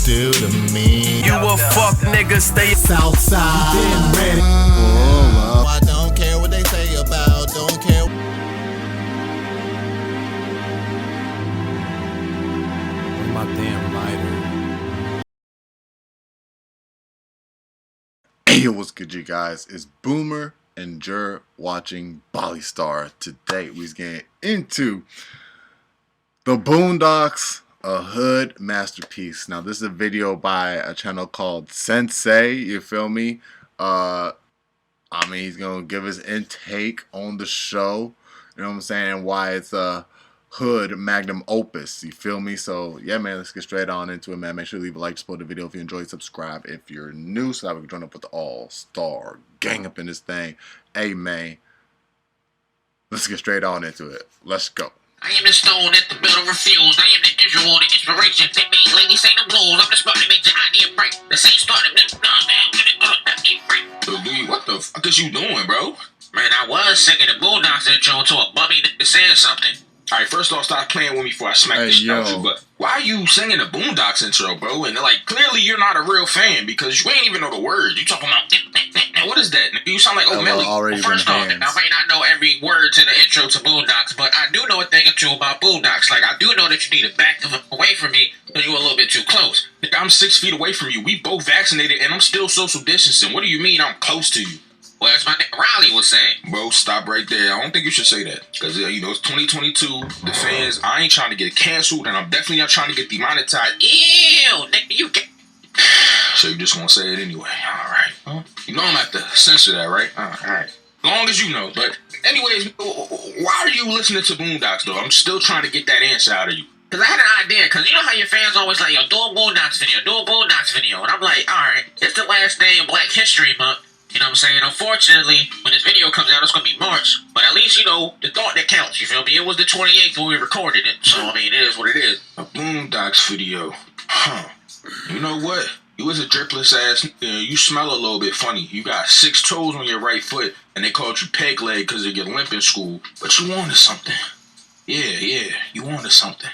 do to me? You a fuck nigga, stay Southside, then ready. I don't care what they say about, don't care. Where's my damn lighter? Hey, yo, what's good, you guys? It's Boomer and Jer watching Bali Star. Today, we're getting into the Boondocks, a hood masterpiece. Now, this is a video by a channel called Synsei. You feel me? He's gonna give his intake on the show. You know what I'm saying? Why it's a hood magnum opus. You feel me? So yeah, man, let's get straight on into it, man. Make sure to leave a like, support the video if you enjoyed, subscribe if you're new, so that we can join up with the all-star gang up in this thing. Hey, man, let's get straight on into it. Let's go. I am the stone that the builder refused. I am the intro, the inspiration. They made ladies say the blues. I'm the spark that makes your idea break. The same spark that makes what the fuck is you doing, bro? Man, I was singing the Boondocks intro to a bummy that said something. Alright, first off, stop playing with me before I smack the shit out you. But why are you singing the Boondocks intro, bro? And like, clearly you're not a real fan because you ain't even know the words. You talking about what is that? You sound like O'Malley. Well, first off, I might not know every word to the intro to Boondocks, but I do know a thing or two about Boondocks. Like, I do know that you need to back away from me because you're a little bit too close. I'm 6 feet away from you. We both vaccinated, and I'm still social distancing. What do you mean I'm close to you? Well, as my nigga Riley was saying. Bro, stop right there. I don't think you should say that. Because, it's 2022. The fans, I ain't trying to get canceled, and I'm definitely not trying to get demonetized. Ew, nigga, you get... So you just gonna say it anyway. Alright. Huh? You know I'm gonna have to censor that, right? Alright. Long as you know. But, anyways, why are you listening to Boondocks, though? I'm still trying to get that answer out of you. Because I had an idea, because you know how your fans always like, yo, do a Boondocks video, And I'm like, alright, it's the last day of Black History Month. You know what I'm saying? Unfortunately, when this video comes out, it's going to be March. But at least, the thought that counts. You feel me? It was the 28th when we recorded it. So, it is what it is. A Boondocks video. Huh. You know what? You was a dripless ass. You smell a little bit funny. You got 6 toes on your right foot, and they called you peg leg because of your limp in school. But you wanted something. Yeah. You wanted something.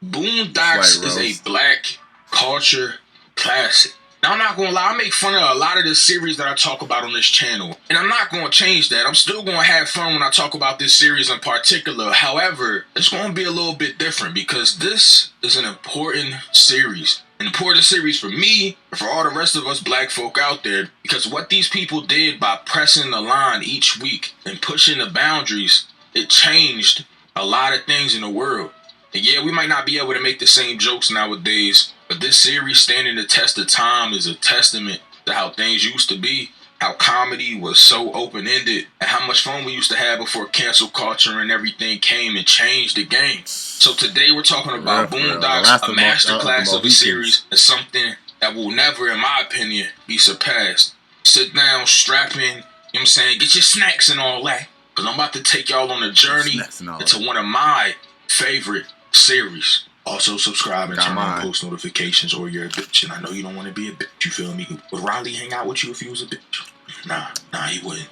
Boondocks is a black culture classic. Now, I'm not going to lie, I make fun of a lot of the series that I talk about on this channel. And I'm not going to change that. I'm still going to have fun when I talk about this series in particular. However, it's going to be a little bit different because this is an important series. An important series for me and for all the rest of us black folk out there. Because what these people did by pressing the line each week and pushing the boundaries, it changed a lot of things in the world. And yeah, we might not be able to make the same jokes nowadays, but this series standing the test of time is a testament to how things used to be, how comedy was so open-ended, and how much fun we used to have before cancel culture and everything came and changed the game. So today we're talking about Boondocks, a masterclass of a series, and something that will never, in my opinion, be surpassed. Sit down, strap in, you know what I'm saying, get your snacks and all that, because I'm about to take y'all on a journey into one of my favorite series. Also subscribe and turn on post notifications, or you're a bitch, and I know you don't want to be a bitch, you feel me? Would Riley hang out with you if he was a bitch? Nah, he wouldn't.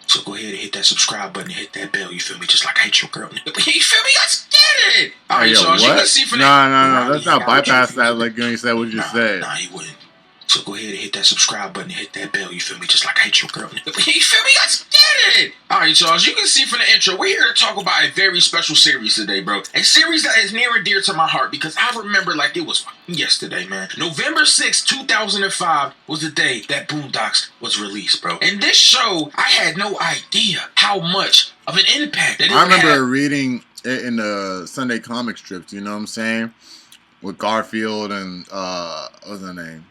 So go ahead and hit that subscribe button and hit that bell, you feel me? Just like I hate your girl, nigga. You feel me? Let's get it! Alright, y'all, you can see from that. No, let's not bypass that like you said what you said. Nah, he wouldn't. So go ahead and hit that subscribe button and hit that bell, you feel me? Just like I hate your girl, nigga. You feel me? Let's get it! Alright, y'all, as you can see from the intro, we're here to talk about a very special series today, bro. A series that is near and dear to my heart because I remember like it was yesterday, man. November 6, 2005 was the day that Boondocks was released, bro. And this show, I had no idea how much of an impact that it I remember reading it in the Sunday comic strips, you know what I'm saying? With Garfield and, what was her name?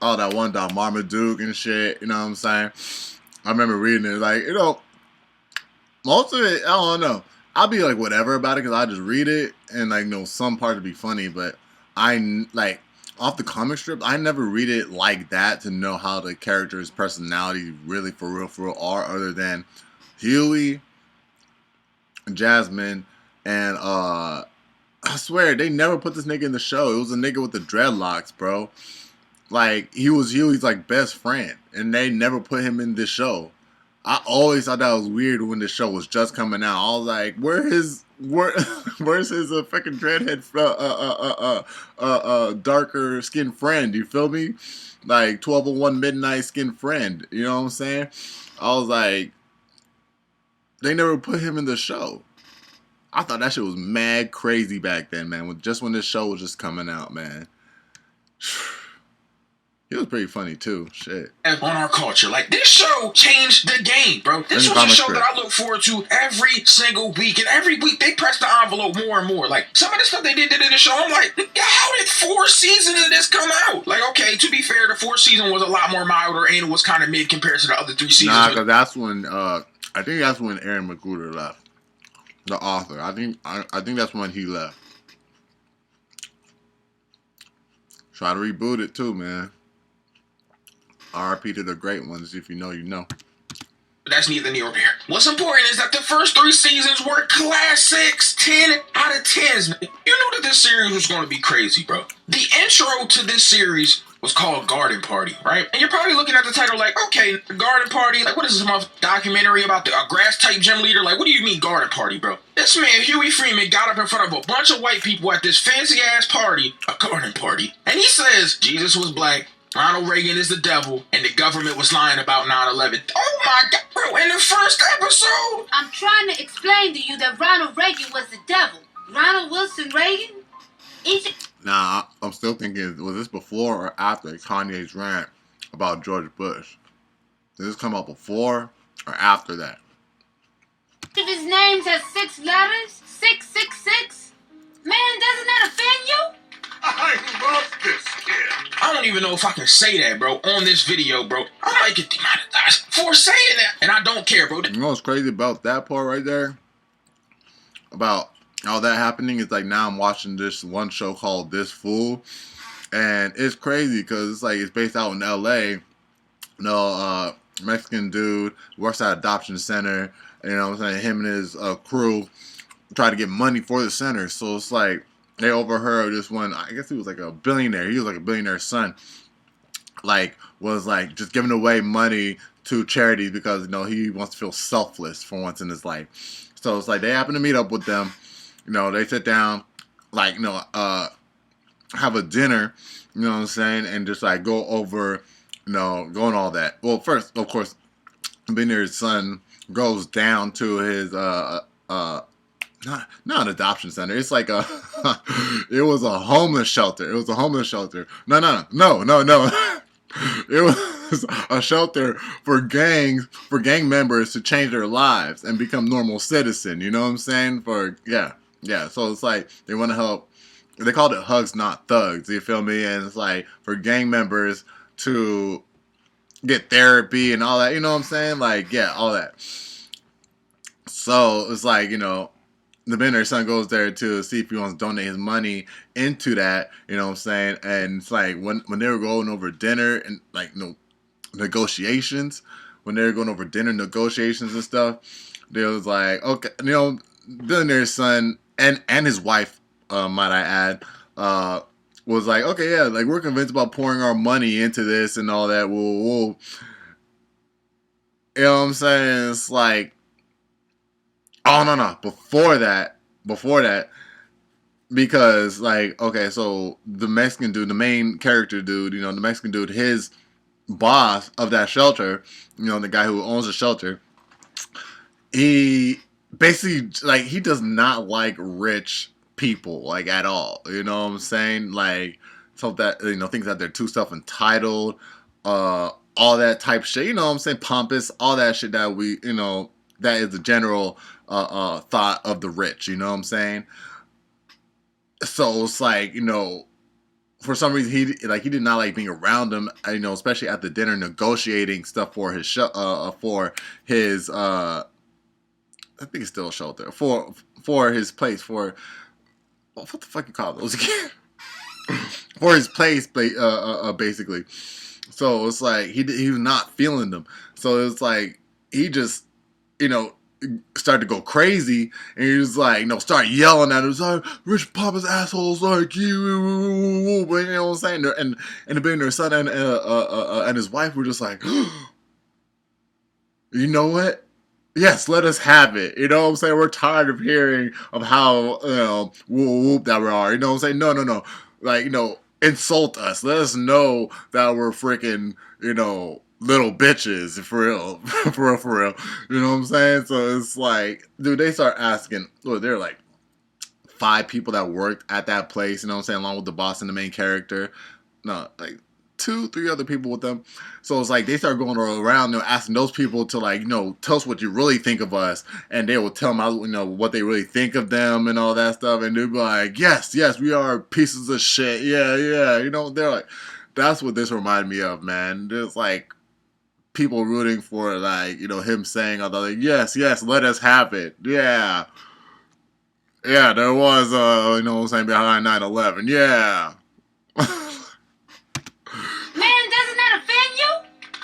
Oh, that one dog, Marmaduke and shit, you know what I'm saying? I remember reading it, like, most of it, I don't know. I'll be like, whatever about it, because I just read it, and, like, some parts would be funny, but off the comic strip, I never read it like that to know how the character's personality really, for real are, other than Huey, Jasmine, and, I swear, they never put this nigga in the show. It was a nigga with the dreadlocks, bro. Like, he was Huey's, like, best friend. And they never put him in this show. I always thought that was weird when the show was just coming out. I was like, where's his fucking dreadhead darker skinned friend? You feel me? Like 1201 Midnight skin friend. You know what I'm saying? I was like, they never put him in the show. I thought that shit was mad crazy back then, man. Just when this show was just coming out, man. He was pretty funny too. Shit. On our culture. Like, this show changed the game, bro. This was a show that I look forward to every single week. And every week they press the envelope more and more. Like, some of the stuff they did in the show, I'm like, how did 4 seasons of this come out? Like, okay, to be fair, the 4th season was a lot more milder and it was kind of mid compared to the other 3 seasons. Nah, because that's when, I think that's when Aaron McGruder left. The author. I think that's when he left. Try to reboot it too, man. RIP to the great ones. If you know, you know. That's neither near nor there. What's important is that the first 3 seasons were classics. 10 out of 10s. You knew that this series was going to be crazy, bro. The intro to this series was called Garden Party, right? And you're probably looking at the title like, okay, Garden Party, like, what is this documentary about a grass-type gym leader? Like, what do you mean Garden Party, bro? This man, Huey Freeman, got up in front of a bunch of white people at this fancy-ass party, a garden party, and he says Jesus was black, Ronald Reagan is the devil, and the government was lying about 9/11. Oh my God, bro, in the first episode! I'm trying to explain to you that Ronald Reagan was the devil. Ronald Wilson Reagan? Nah, I'm still thinking, was this before or after Kanye's rant about George Bush? Did this come out before or after that? If his name has 6 letters, 666, man, doesn't that offend you? I love this kid. I don't even know if I can say that, bro, on this video, bro. I might get demonetized for saying that, and I don't care, bro. You know what's crazy about that part right there? About all that happening is like now I'm watching this one show called This Fool, and it's crazy because it's like it's based out in L.A. You know, Mexican dude works at adoption center. You know what I'm saying? Him and his crew try to get money for the center. So it's like they overheard this one. I guess he was like a billionaire. He was like a billionaire's son. Like was like just giving away money to charities because you know he wants to feel selfless for once in his life. So it's like they happen to meet up with them. You know, they sit down, like, you know, have a dinner, you know what I'm saying, and just, like, go over, you know, going all that. Well, first, of course, Billionaire's son goes down to his, not an adoption center. It's like a, it was a homeless shelter. It was a homeless shelter. No. It was a shelter for gang members to change their lives and become normal citizen. You know what I'm saying? Yeah, so it's like they want to help. They called it Hugs Not Thugs, you feel me? And it's like for gang members to get therapy and all that, you know what I'm saying? Like, yeah, all that. So it's like, you know, the billionaire's son goes there to see if he wants to donate his money into that, you know what I'm saying? And it's like when they were going over dinner and like, you know, negotiations, when they were going over dinner negotiations and stuff, they was like, okay, you know, billionaire's son and his wife, might I add, was like, okay, yeah, like we're convinced about pouring our money into this and all that. We'll you know what I'm saying? It's like, oh no, before that, because like, okay, so the Mexican dude, the main character dude, you know, the Mexican dude, his boss of that shelter, you know, the guy who owns the shelter, he basically, like, he does not like rich people, like, at all. You know what I'm saying? Like, so that, you know, thinks that they're too self-entitled, all that type shit. You know what I'm saying? Pompous, all that shit that we, you know, that is the general thought of the rich. You know what I'm saying? So it's like, you know, for some reason he did not like being around them. You know, especially at the dinner negotiating stuff for his I think it's still a shelter for his place, for what the fuck you call those again? For his place, basically. So it's like he was not feeling them. So it's like he just, you know, started to go crazy, and he was like, you know, start yelling at him, like, rich papa's assholes like you, you know what I'm saying? And the billionaire's son and his wife were just like, you know what? Yes, let us have it. You know what I'm saying? We're tired of hearing of how, whoop that we are. You know what I'm saying? No, no, no. Like, insult us. Let us know that we're freaking, little bitches, for real. For real, for real. You know what I'm saying? So it's like, dude, they start asking, look, they're like 5 people that worked at that place, you know what I'm saying, along with the boss and the main character. No, like 2, 3 other people with them. So it's like they start going around, asking those people to, like, tell us what you really think of us, and they will tell them, what they really think of them and all that stuff, and they'll be like, yes, yes, we are pieces of shit, yeah, yeah, they're like, that's what this reminded me of, man. There's like people rooting for, like, him saying, like, yes, yes, let us have it, yeah. Yeah, there was, you know what I'm saying, behind 9/11. Yeah. Man, doesn't that offend you?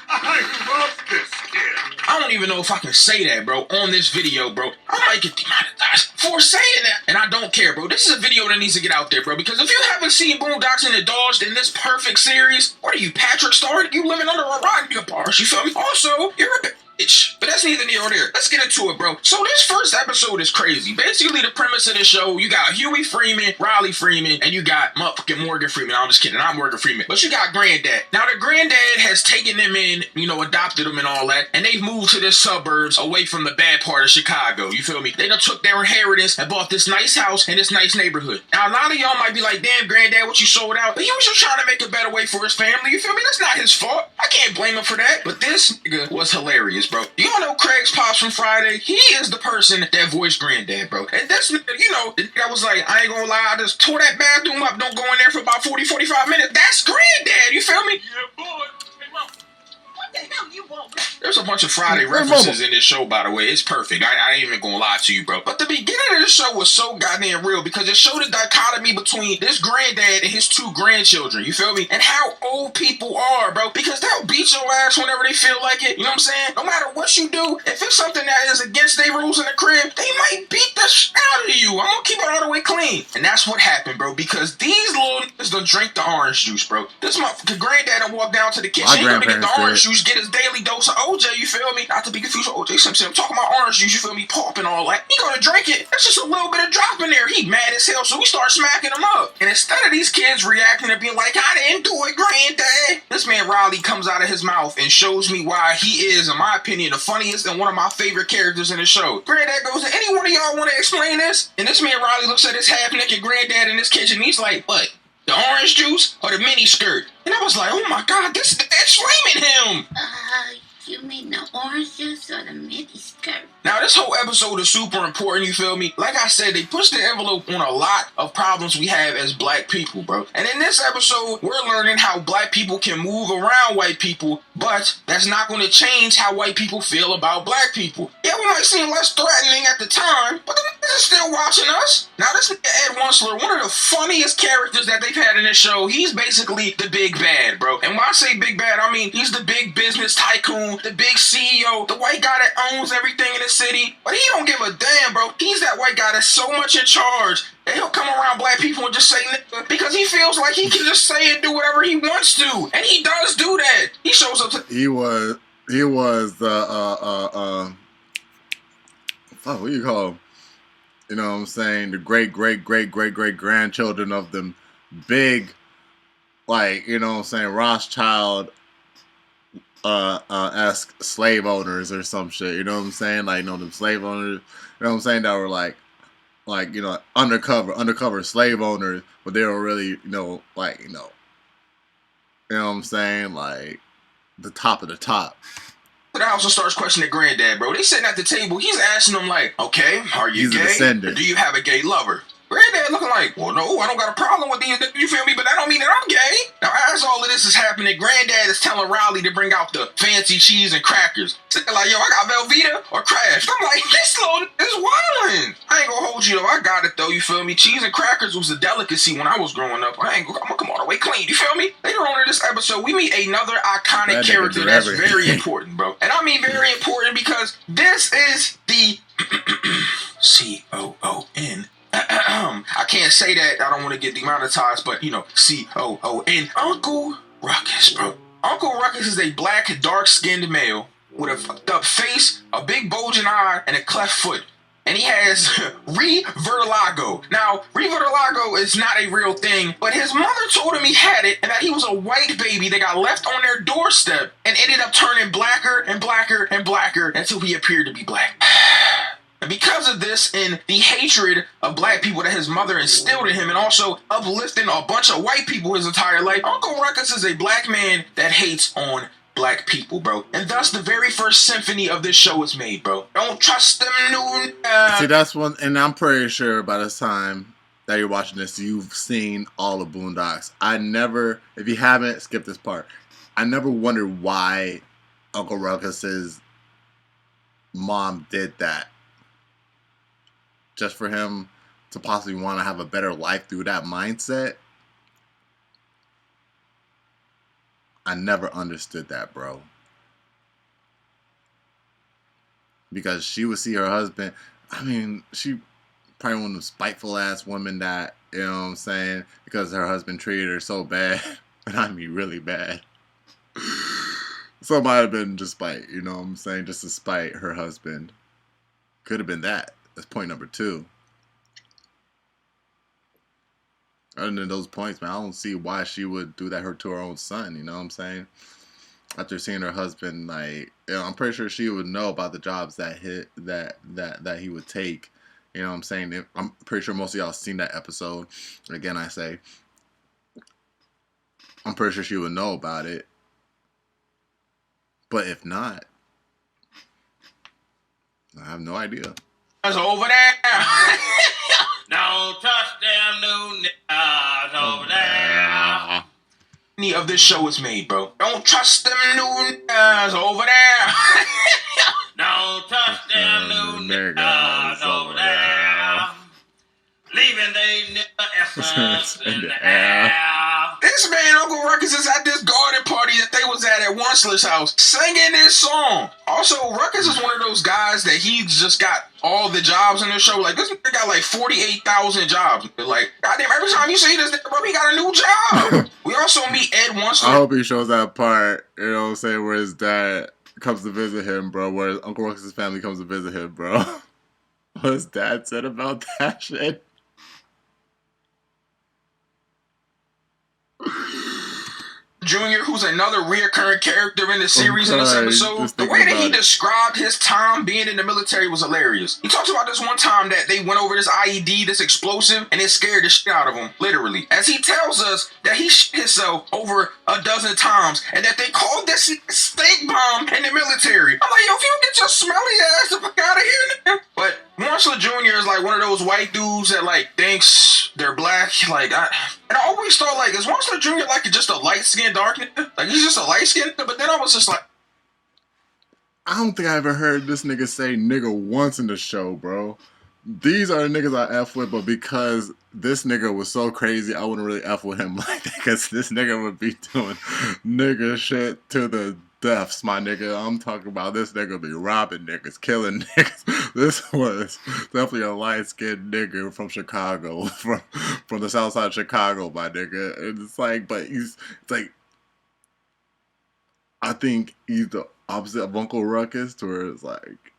I love this kid. I don't even know if I can say that, bro, on this video, bro. I might get demonetized for saying that. And I don't care, bro. This is a video that needs to get out there, bro. Because if you haven't seen Boondocks and Indulged in this perfect series, what are you, Patrick Star? You living under a rock, you bars, you feel me? Also, you're a bitch. But that's neither near nor there. Let's get into it, bro. So this first episode is crazy. Basically, the premise of the show, you got Huey Freeman, Riley Freeman, and you got motherfucking Morgan Freeman. I'm just kidding, not Morgan Freeman. But you got Granddad. Now, the Granddad has taken them in, adopted them and all that, and they've moved to the suburbs away from the bad part of Chicago. You feel me? They done took their inheritance and bought this nice house in this nice neighborhood. Now, a lot of y'all might be like, damn, Granddad, what you sold out? But he was just trying to make a better way for his family. You feel me? That's not his fault. I can't blame him for that. But this nigga was hilarious, bro. Y'all know Craig's Pops from Friday? He is the person that voiced Granddad, bro. And that's, that was like, I ain't gonna lie, I just tore that bathroom up, don't go in there for about 40, 45 minutes. That's Granddad, you feel me? Yeah, boy. Hey, Mom. What the hell you want? There's a bunch of Friday references in this show, by the way. It's perfect. I ain't even gonna lie to you, bro. But the beginning of the show was so goddamn real because it showed the dichotomy between this granddad and his 2 grandchildren, you feel me? And how old people are, bro. Because they'll beat your ass whenever they feel like it. You know what I'm saying? No matter what you do, if it's something that is against their rules in the crib, they might beat the shit out of you. I'm gonna keep it all the way clean. And that's what happened, bro. Because these little niggas done drink the orange juice, bro. This motherfucker granddad done walk down to the kitchen. He gonna get the orange juice, get his daily dose of OJ, you feel me? Not to be confused with OJ Simpson. I'm talking about orange juice, you feel me? Pop and all that. He gonna drink it. That's just a little bit of drop in there. He mad as hell, so we start smacking him up. And instead of these kids reacting and being like, I didn't do it, Granddad, this man Riley comes out of his mouth and shows me why he is, in my opinion, the funniest and one of my favorite characters in the show. Granddad goes, any one of y'all want to explain this? And this man Riley looks at his half-naked granddad in his kitchen. And he's like, what? The orange juice or the mini skirt? And I was like, oh my God, this is the dad's flaming him. You mean the orange juice or the mini skirt? Now, this whole episode is super important, you feel me? Like I said, they pushed the envelope on a lot of problems we have as black people, bro. And in this episode, we're learning how black people can move around white people, but that's not going to change how white people feel about black people. Yeah, we might seem less threatening at the time, but the niggas are still watching us. Now, this nigga Ed Wunsler, one of the funniest characters that they've had in this show, he's basically the big bad, bro. And when I say big bad, I mean he's the big business tycoon, the big CEO, the white guy that owns everything in the city. But he don't give a damn, bro. He's that white guy that's so much in charge that he'll come around black people and just say nigga because he feels like he can just say and do whatever he wants to. And he does do that. He shows up to... He was the, what do you call him? You know what I'm saying? The great grandchildren of them big, like, you know what I'm saying, Rothschild esque slave owners or some shit, you know what I'm saying? Like, them slave owners, you know what I'm saying, that were like undercover slave owners, but they were really, you know what I'm saying, like the top of the top. The house and starts questioning Granddad, bro. They sitting at the table. He's asking them like, okay, are you gay? Or do you have a gay lover? Granddad looking like, well, no, I don't got a problem with these, you feel me? But that don't mean that I'm gay. Now, as all of this is happening, Granddad is telling Riley to bring out the fancy cheese and crackers. So they're like, yo, I got Velveeta or Kraft. I'm like, this little is wildin'. I ain't gonna hold you, though. I got it, though, you feel me? Cheese and crackers was a delicacy when I was growing up. I'm gonna come all the way clean, you feel me? Later on in this episode, we meet another iconic character that's very important, bro. And I mean very important because this is the C-O-O-N. I can't say that. I don't want to get demonetized, but, C-O-O-N. Uncle Ruckus, bro. Uncle Ruckus is a black, dark-skinned male with a fucked up face, a big bulging eye, and a cleft foot. And he has revertiligo. Now, revertiligo is not a real thing, but his mother told him he had it and that he was a white baby that got left on their doorstep and ended up turning blacker and blacker and blacker until he appeared to be black. And because of this and the hatred of black people that his mother instilled in him, and also uplifting a bunch of white people his entire life, Uncle Ruckus is a black man that hates on black people, bro. And thus the very first symphony of this show is made, bro. Don't trust them new... See, that's one, and I'm pretty sure by the time that you're watching this, you've seen all of Boondocks. I never, if you haven't, skip this part. I never wondered why Uncle Ruckus's mom did that. Just for him to possibly want to have a better life through that mindset. I never understood that, bro. Because she would see her husband. I mean, she probably one of those spiteful ass women that, you know what I'm saying, because her husband treated her so bad. And I mean really bad. So it might have been just spite, you know what I'm saying, just to spite her husband. Could have been that. That's point number 2. Other than those points, man, I don't see why she would do that to her own son, you know what I'm saying? After seeing her husband, like, you know, I'm pretty sure she would know about the jobs that he would take. You know what I'm saying? I'm pretty sure most of y'all seen that episode. Again, I say, I'm pretty sure she would know about it. But if not, I have no idea. That's over there. Don't touch them new niggas over there. Any of this show is made, bro. Don't trust them new niggas over there. Don't touch them new niggas over there. Leaving they nigga essence in the air. This man, Uncle Ruckus, is at this garden party that they was at Onceler's house singing this song. Also, Ruckus is one of those guys that he just got all the jobs in the show. Like, this nigga got like 48,000 jobs. Like, goddamn, every time you see this nigga, bro, he got a new job. We also meet Ed Onceler. I hope he shows that part, you know what I'm saying, where his dad comes to visit him, bro, where Uncle Ruckus' family comes to visit him, bro. What his dad said about that shit. Jr., who's another reoccurring character in the series in this episode, the way that he described his time being in the military was hilarious. He talks about this one time that they went over this IED, this explosive, and it scared the shit out of him, literally. As he tells us that he shit himself over a dozen times, and that they called this stink bomb in the military. I'm like, yo, if you get your smelly ass the fuck out of here, nigga. But Marshall Jr. is like one of those white dudes that like thinks they're black. Like, and I always thought, like, is Marshall Jr. like just a light-skinned dark nigga? Like, he's just a light-skinned nigga? But then I was just like, I don't think I ever heard this nigga say nigga once in the show, bro. These are the niggas I F with, but because this nigga was so crazy, I wouldn't really F with him like that, because this nigga would be doing nigga shit to the deaths, my nigga. I'm talking about this nigga be robbing niggas, killing niggas. This was definitely a light-skinned nigga from Chicago, from the south side of Chicago, my nigga. And it's like, but it's like, I think he's the opposite of Uncle Ruckus, to where it's like,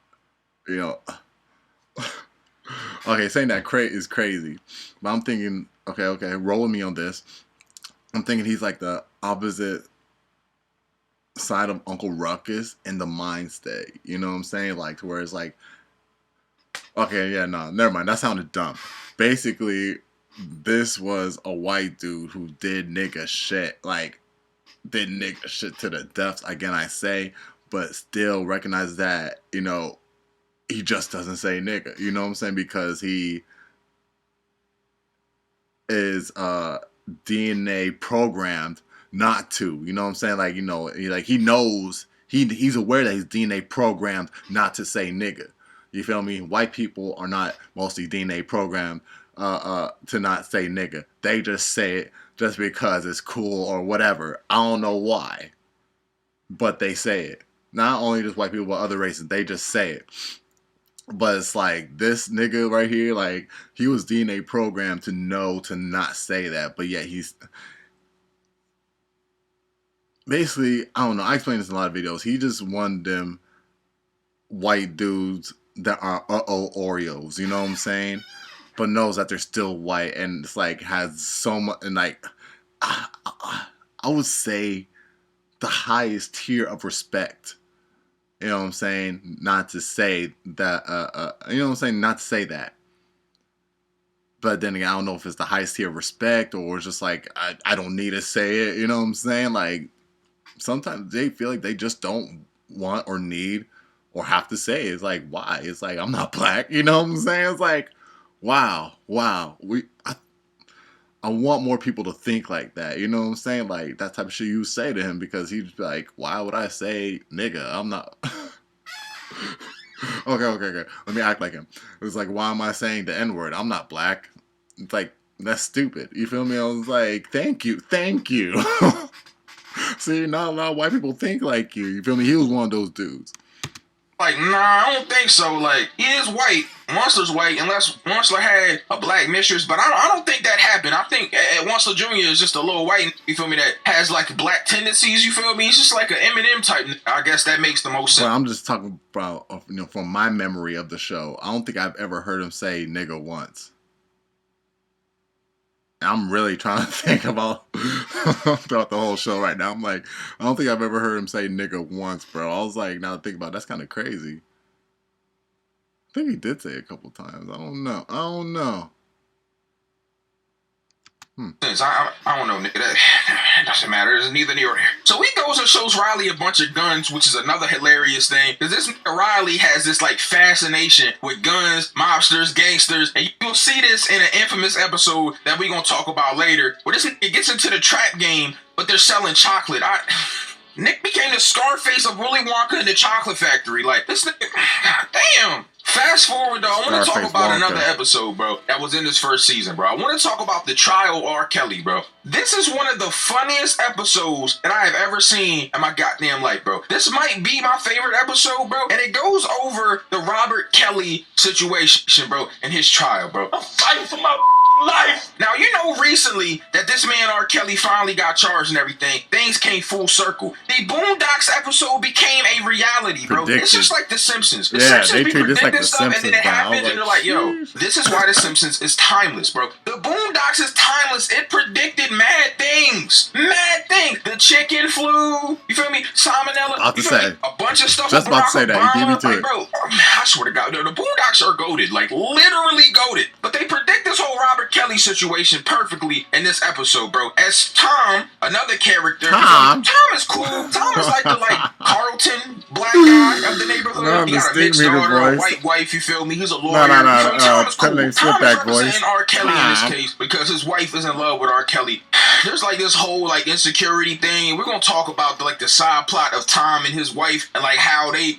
you know, okay, saying that is crazy, but I'm thinking, okay, roll with me on this. I'm thinking he's like the opposite side of Uncle Ruckus in the mind state. You know what I'm saying? Like, to where it's like, okay, yeah, no, never mind. That sounded dumb. Basically, this was a white dude who did nigga shit. Like, did nigga shit to the deaths, again, I say, but still recognize that, you know, he just doesn't say nigga. You know what I'm saying? Because he is DNA programmed not to. You know what I'm saying? Like, you know, he knows, he's aware that he's DNA programmed not to say nigga. You feel me? White people are not mostly DNA programmed to not say nigga. They just say it just because it's cool or whatever. I don't know why, but they say it. Not only just white people, but other races. They just say it. But it's like, this nigga right here, like, he was DNA programmed to know to not say that, but yet he's basically, I don't know, I explained this in a lot of videos. He just wanted them white dudes that are Oreos, you know what I'm saying? But knows that they're still white, and it's like has so much, and like I would say the highest tier of respect. You know what I'm saying? Not to say that, you know what I'm saying? Not to say that. But then again, I don't know if it's the highest tier of respect or it's just like, I don't need to say it. You know what I'm saying? Like, sometimes they feel like they just don't want or need or have to say it. It's like, why? It's like, I'm not black. You know what I'm saying? It's like, wow. I want more people to think like that. You know what I'm saying? Like, that type of shit you say to him because he'd be like, why would I say nigga? I'm not... Okay. Let me act like him. It was like, why am I saying the N-word? I'm not black. It's like, that's stupid. You feel me? I was like, thank you. See, not a lot of white people think like you. You feel me? He was one of those dudes. Like, nah, I don't think so. Like, he is white. Monster's white, unless Monster had a black mistress. But I don't think that happened. I think Monster Jr. is just a little white, you feel me, that has, like, black tendencies, you feel me? He's just like an Eminem type. I guess that makes the most sense. But I'm just talking about, from my memory of the show. I don't think I've ever heard him say nigga once. I'm really trying to think about throughout the whole show right now. I'm like, I don't think I've ever heard him say nigga once, bro. I was like, now to think about it, that's kind of crazy. I think he did say it a couple times. I don't know. I don't know, nigga. That doesn't matter. It's neither near or there. So he goes and shows Riley a bunch of guns, which is another hilarious thing. Because this nigga Riley has this, like, fascination with guns, mobsters, gangsters. And you'll see this in an infamous episode that we're going to talk about later. Where this nigga gets into the trap game, but they're selling chocolate. Nick became the Scarface of Willy Wonka in the Chocolate Factory. Like, this nigga, damn. Fast forward, though, I want to talk about another episode, bro, that was in this first season, bro. I want to talk about the trial of R. Kelly, bro. This is one of the funniest episodes that I have ever seen in my goddamn life, bro. This might be my favorite episode, bro, and it goes over the Robert Kelly situation, bro, and his trial, bro. I'm fighting for my life. Now, you know recently that this man R. Kelly finally got charged and everything. Things came full circle. The Boondocks episode became a reality, bro. It's just like The Simpsons. The Simpsons they treat this like The Simpsons, and then it happens, and they're like, yo, this is why The Simpsons is timeless, bro. The Boondocks is timeless. It predicted mad things. The chicken flu. You feel me? Salmonella. About to say. A bunch of stuff. Just about to say that. You beat me to like, it. bro, I swear to God, the Boondocks are goated. Like, literally goated. But they predict this whole Robert Kelly situation perfectly in this episode, bro. As Tom, another character. Tom is cool. Tom is like the Carlton black guy of the neighborhood. He got a mixed daughter, a white wife, you feel me? He's a lawyer. Tom is cool. Tom is representing R. Kelly in this case because his wife is in love with R. Kelly. There's like this whole like insecurity thing, and we're gonna talk about the side plot of Tom and his wife and like how they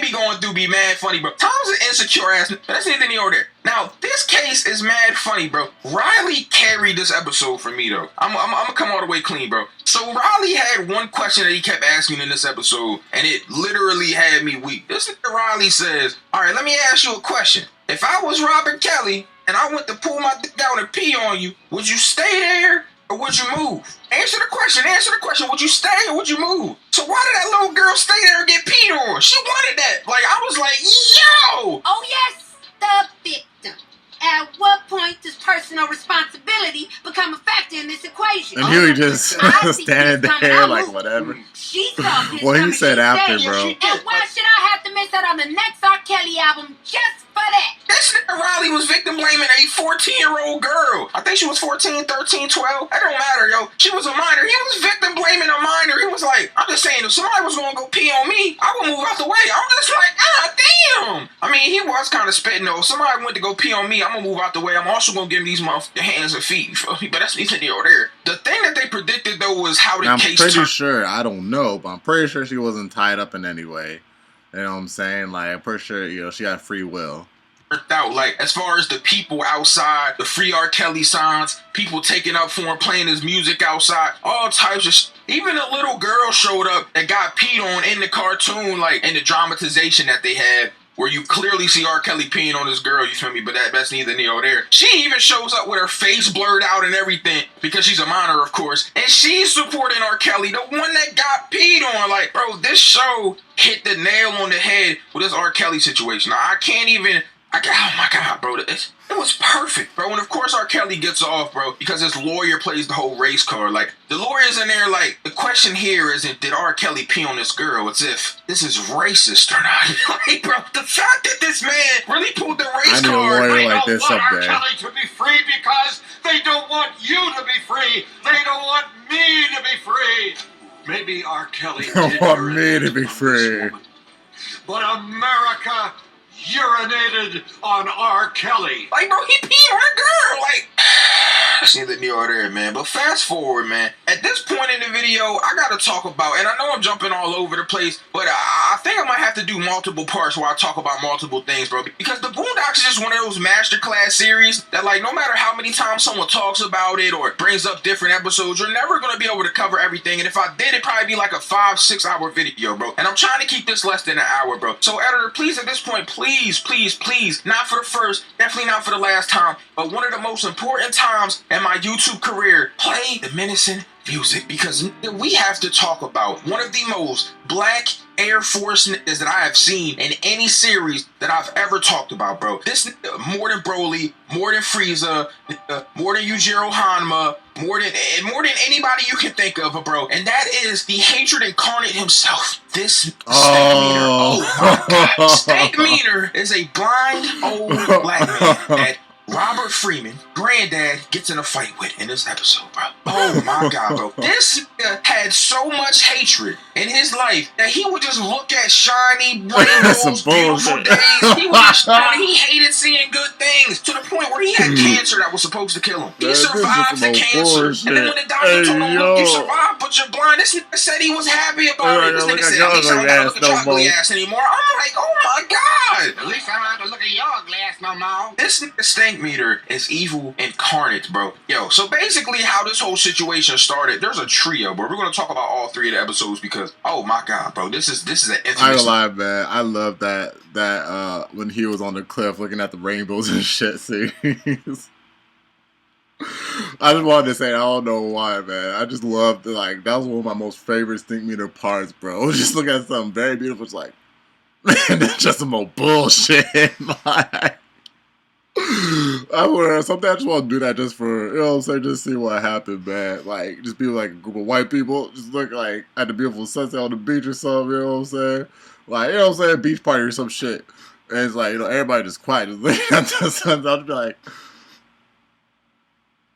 be going through be mad funny, bro. Tom's an insecure ass, but that's neither here nor there. Now, this case is mad funny, bro. Riley carried this episode for me, though. I'm gonna come all the way clean, bro. So Riley had one question that he kept asking in this episode, and it literally had me weak. This nigga Riley says, all right, let me ask you a question. If I was Robert Kelly and I went to pull my dick out and pee on you, would you stay there or would you move? Answer the question. Would you stay or would you move? So why did that little girl stay there and get peed on? She wanted that. Like, I was like, yo! Oh, yes, the victim. At what point does personal responsibility become a factor in this equation? And Huey just standing there like, whatever. She saw this What he said after, bro. And why should I have to miss out on the next R. Kelly album just for that? This nigga Riley was victim blaming a 14-year-old girl. I think she was 14, 13, 12. That don't matter, yo. She was a minor. He was victim blaming a minor. He was like, I'm just saying, if somebody was going to go pee on me, I would move out the way. I'm just like, ah, damn. I mean, he was kind of spitting, though. If somebody went to go pee on me, I'm going to move out the way. I'm also going to give these motherfucking hands and feet. But that's neither here or there. The thing that they predicted, though, was how the case turned. I'm pretty sure, I don't know, but I'm pretty sure she wasn't tied up in any way. You know what I'm saying? Like, I'm pretty sure, she had free will. Out, like, as far as the people outside, the free R. Kelly signs, people taking up for him, playing his music outside, all types of even a little girl showed up that got peed on in the cartoon, like, in the dramatization that they had, where you clearly see R. Kelly peeing on this girl, you feel me? But that's neither near nor there. She even shows up with her face blurred out and everything because she's a minor, of course. And she's supporting R. Kelly, the one that got peed on. Like, bro, this show hit the nail on the head with this R. Kelly situation. I can't even... oh my God, bro. It was perfect, bro. And of course R. Kelly gets off, bro, because his lawyer plays the whole race card. Like, the lawyer's in there, like, the question here isn't did R. Kelly pee on this girl? It's if this is racist or not. Like, bro, the fact that this man really pulled the race I need a card. lawyer They like don't this want R. someday. Kelly to be free because they don't want you to be free. They don't want me to be free. Maybe R. Kelly Don't did want me urinate to be on this free. woman. But America urinated on R. Kelly. Like, bro, he peed on a girl. Like, that's neither near or there, man. But fast forward, man. At this point in the video, I gotta talk about, and I know I'm jumping all over the place, but I think I might have to do multiple parts where I talk about multiple things, bro. Because the Boondocks is just one of those masterclass series that, like, no matter how many times someone talks about it or brings up different episodes, you're never gonna be able to cover everything. And if I did, it'd probably be like a 5-6 hour video, bro. And I'm trying to keep this less than an hour, bro. So, editor, please, at this point, please, not for the first, definitely not for the last time, but one of the most important times in my YouTube career, play the menacing music, because we have to talk about one of the most black Air Force niggas that I have seen in any series that I've ever talked about, bro. This nigga, more than Broly, more than Frieza, more than Yujiro Hanma, more than anybody you can think of, bro. And that is the hatred incarnate himself. This Stank Meter. Oh my God. Stank Meter is a blind old black man that Robert Freeman, granddad, gets in a fight with in this episode, bro. Oh my God, bro. This nigga had so much hatred in his life that he would just look at shiny, rainbows, beautiful days. He hated seeing good things to the point where he had cancer that was supposed to kill him. He survived the cancer. And then when the doctor told him, look, you survived, but you're blind, this nigga said he was happy about it. This nigga said, at least I don't have to look at chocolate ass anymore. I'm like, oh my God. At least I don't have to look at your glass no more. This nigga Stank Meter is evil incarnate, bro. Yo, so basically how this whole situation started, there's a trio, but we're going to talk about all three of the episodes because, oh my God, bro, this is an infamous... I ain't gonna lie, man. I love that when he was on the cliff looking at the rainbows and shit scenes. I just wanted to say, I don't know why, man. I just loved, like, that was one of my most favorite Stank Meter parts, bro. Just looking at something very beautiful, it's like, man, that's just some more bullshit. Like, I just want to do that just for, you know what I'm saying, just see what happened, man. Like, just be like a group of white people, just look like at the beautiful sunset on the beach or something, you know what I'm saying? Like, you know what I'm saying, beach party or some shit. And it's like, you know, everybody just quiet, just looking at the sunset. I'll just be like,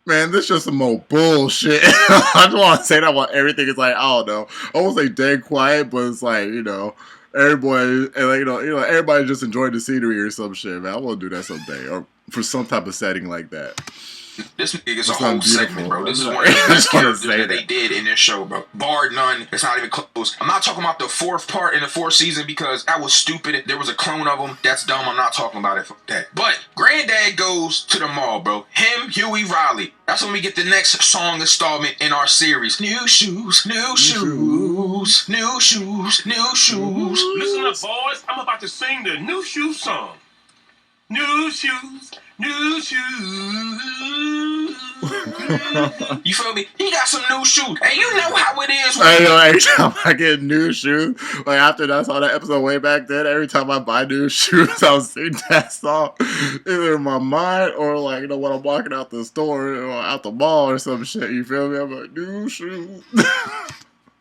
man, this just some more bullshit. I just want to say that while everything is like, I don't know, I won't say dead quiet, but it's like, you know, everybody, and like, you know, everybody just enjoying the scenery or some shit, man. I want to do that someday, or for some type of setting like that. This nigga gets a It's whole not segment, bro. This is beautiful. one of the I best just wanna characters say that they that. did in this show, bro. Barred none. It's not even close. I'm not talking about the fourth part in the fourth season because that was stupid. There was a clone of him. That's dumb. I'm not talking about it for that. But Granddad goes to the mall, bro. Him, Huey, Riley. That's when we get the next song installment in our series. New shoes, new shoes, new shoes, new shoes. Listen up, boys. I'm about to sing the new shoe song. New shoes, new shoes. You feel me? He got some new shoes. And you know how it is. I know, every time I get new shoes, like after I saw that episode way back then, every time I buy new shoes, I'll sing that song either in my mind or like, you know, when I'm walking out the store or out the mall or some shit, you feel me? I'm like, new shoes.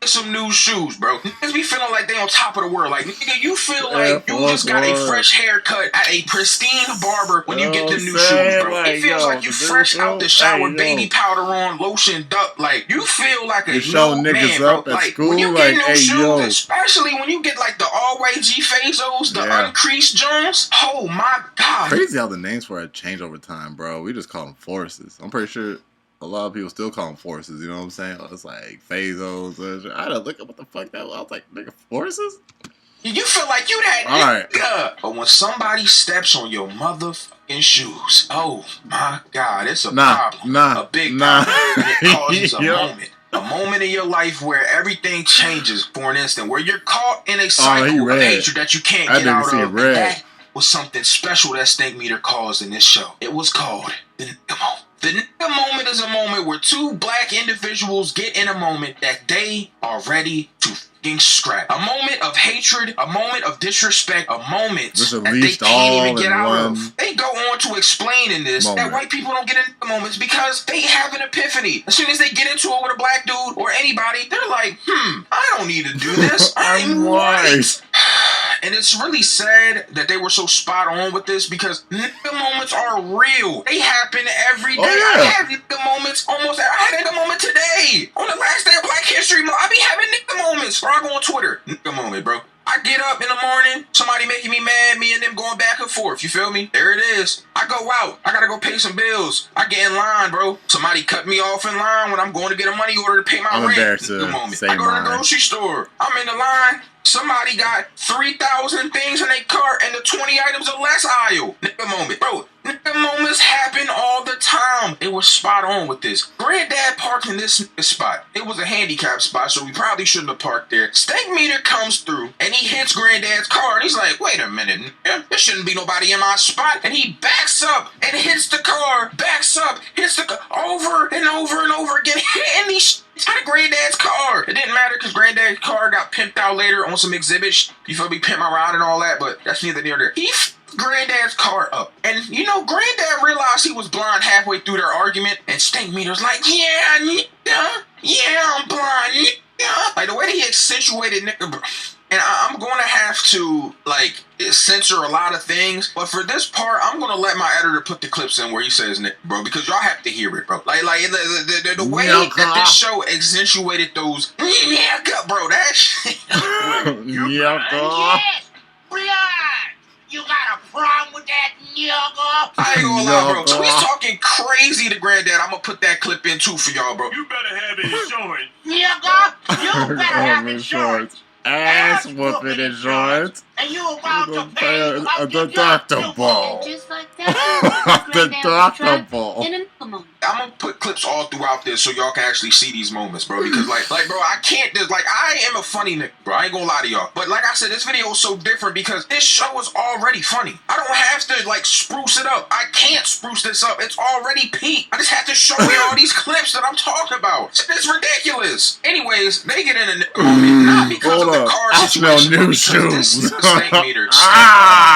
Some new shoes, bro. Niggas be feeling like they on top of the world. Like, nigga, you feel like you just got a fresh haircut at a pristine barber when you get the new shoes, bro. It feels like you fresh out the shower, baby powder on, lotioned up. Like, you feel like a new man, bro. Like, when you get new shoes, especially when you get like the all-white G Fazos, the uncreased Jones. Oh my God. Crazy how the names for it change over time, bro. We just call them forces. I'm pretty sure a lot of people still call them forces, you know what I'm saying? It's like Phazos. I had to look at what the fuck that was. I was like, nigga, forces? You feel like you that nigga. But when somebody steps on your motherfucking shoes, oh my God, it's a problem. A big problem. And it causes a moment. A moment in your life where everything changes for an instant, where you're caught in a cycle of hatred that you can't get out of. was something special that Stank Meter caused in this show. It was called the nigga moment. The nigga moment is a moment where two black individuals get in a moment that they are ready to fucking scrap. A moment of hatred, a moment of disrespect, a moment Just that they unleashed can't all even get in out one of. They go on to explain in this that moment. white people don't get into moments because they have an epiphany. As soon as they get into it with a black dude or anybody, they're like, I don't need to do this. I'm white. And it's really sad that they were so spot on with this because nigga moments are real. They happen every day. Oh, yeah. I have nigga moments almost. I had a nigga moment today. On the last day of Black History Month, I be having nigga moments. Or I go on Twitter. Nigga moment, bro. I get up in the morning, somebody making me mad, me and them going back and forth, you feel me? There it is. I go out, I gotta go pay some bills. I get in line, bro. Somebody cut me off in line when I'm going to get a money order to pay my I'm rent. embarrassed to Nigga moment. say I go to mine. the grocery store. I'm in the line. Somebody got 3,000 things in their cart and the 20 items or less aisle. Nigga moment. Bro, nigga moments happen all the time. It was spot on with this. Granddad parked in this spot. It was a handicap spot, so we probably shouldn't have parked there. Stank Meter comes through and he hits Granddad's car and he's like, wait a minute, nigga. There shouldn't be nobody in my spot. And he backs up and hits the car, backs up, hits the car over and over and over again, hitting these out of Granddad's car. It didn't matter because Granddad's car got pimped out later on some exhibits. You feel me? Pimp my ride and all that, but that's neither near there. He Granddad's car up. And, you know, Granddad realized he was blind halfway through their argument, and Stank Meter's like, yeah, nigga. Yeah, I'm blind, nigga. Like, the way that he accentuated nigga, bro. And I'm going to have to, like, censor a lot of things. But for this part, I'm going to let my editor put the clips in where he says, Nick, bro, because y'all have to hear it, bro. Like the way that this show accentuated those, bro, that shit. Yes, blood. You got a problem with that, nigga? I ain't gonna lie, bro. So he's talking crazy to Granddad. I'm going to put that clip in, too, for y'all, bro. You better have insurance. Nigga, you better have insurance. Ass whooping insurance. And you about to pay a deductible. Just like that. Deductible. In a moment. I'm gonna put clips all throughout this so y'all can actually see these moments, bro. Because like, bro, I can't just like I am a funny nigga, bro. I ain't gonna lie to y'all. But like I said, this video is so different because this show is already funny. I don't have to like spruce it up. I can't spruce this up. It's already peak. I just have to show you all these clips that I'm talking about. It's ridiculous. Anyways, they get in a moment not because of the car I smell situation, new but because shoes. this is the Stank Meter.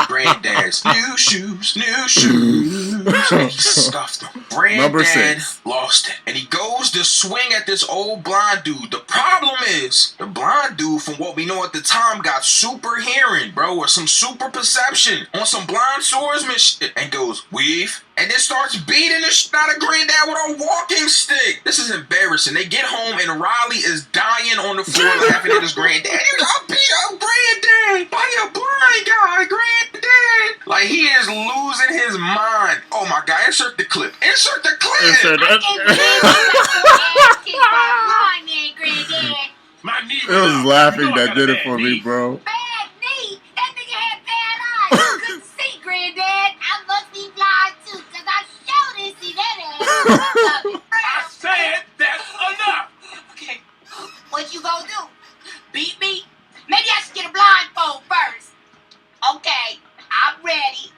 Granddad's new shoes, new shoes. He scuffed them. Number Granddad 6. lost it. And he goes to swing at this old blind dude. The problem is, the blind dude, from what we know at the time, got super hearing, bro, or some super perception on some blind swordsman shit. And goes, weave. And then starts beating the shit out of Granddad with a walking stick. This is embarrassing. They get home and Riley is dying on the floor laughing at his granddad. You got beat up Granddad by a blind guy, Granddad. Like he is losing his mind. Oh my God, insert the clip. Insert the clip. Insert I can be blind man, Granddad. My knee It was out. laughing You know I that got did a it for bad me, knee. bro. Bad knee. That nigga had bad eyes. You couldn't see, Granddad. I must be blind too, cause I sure didn't see that ass. I said that's enough. Okay, what you gonna do? Beat me? Maybe I should get a blindfold first. Okay, I'm ready.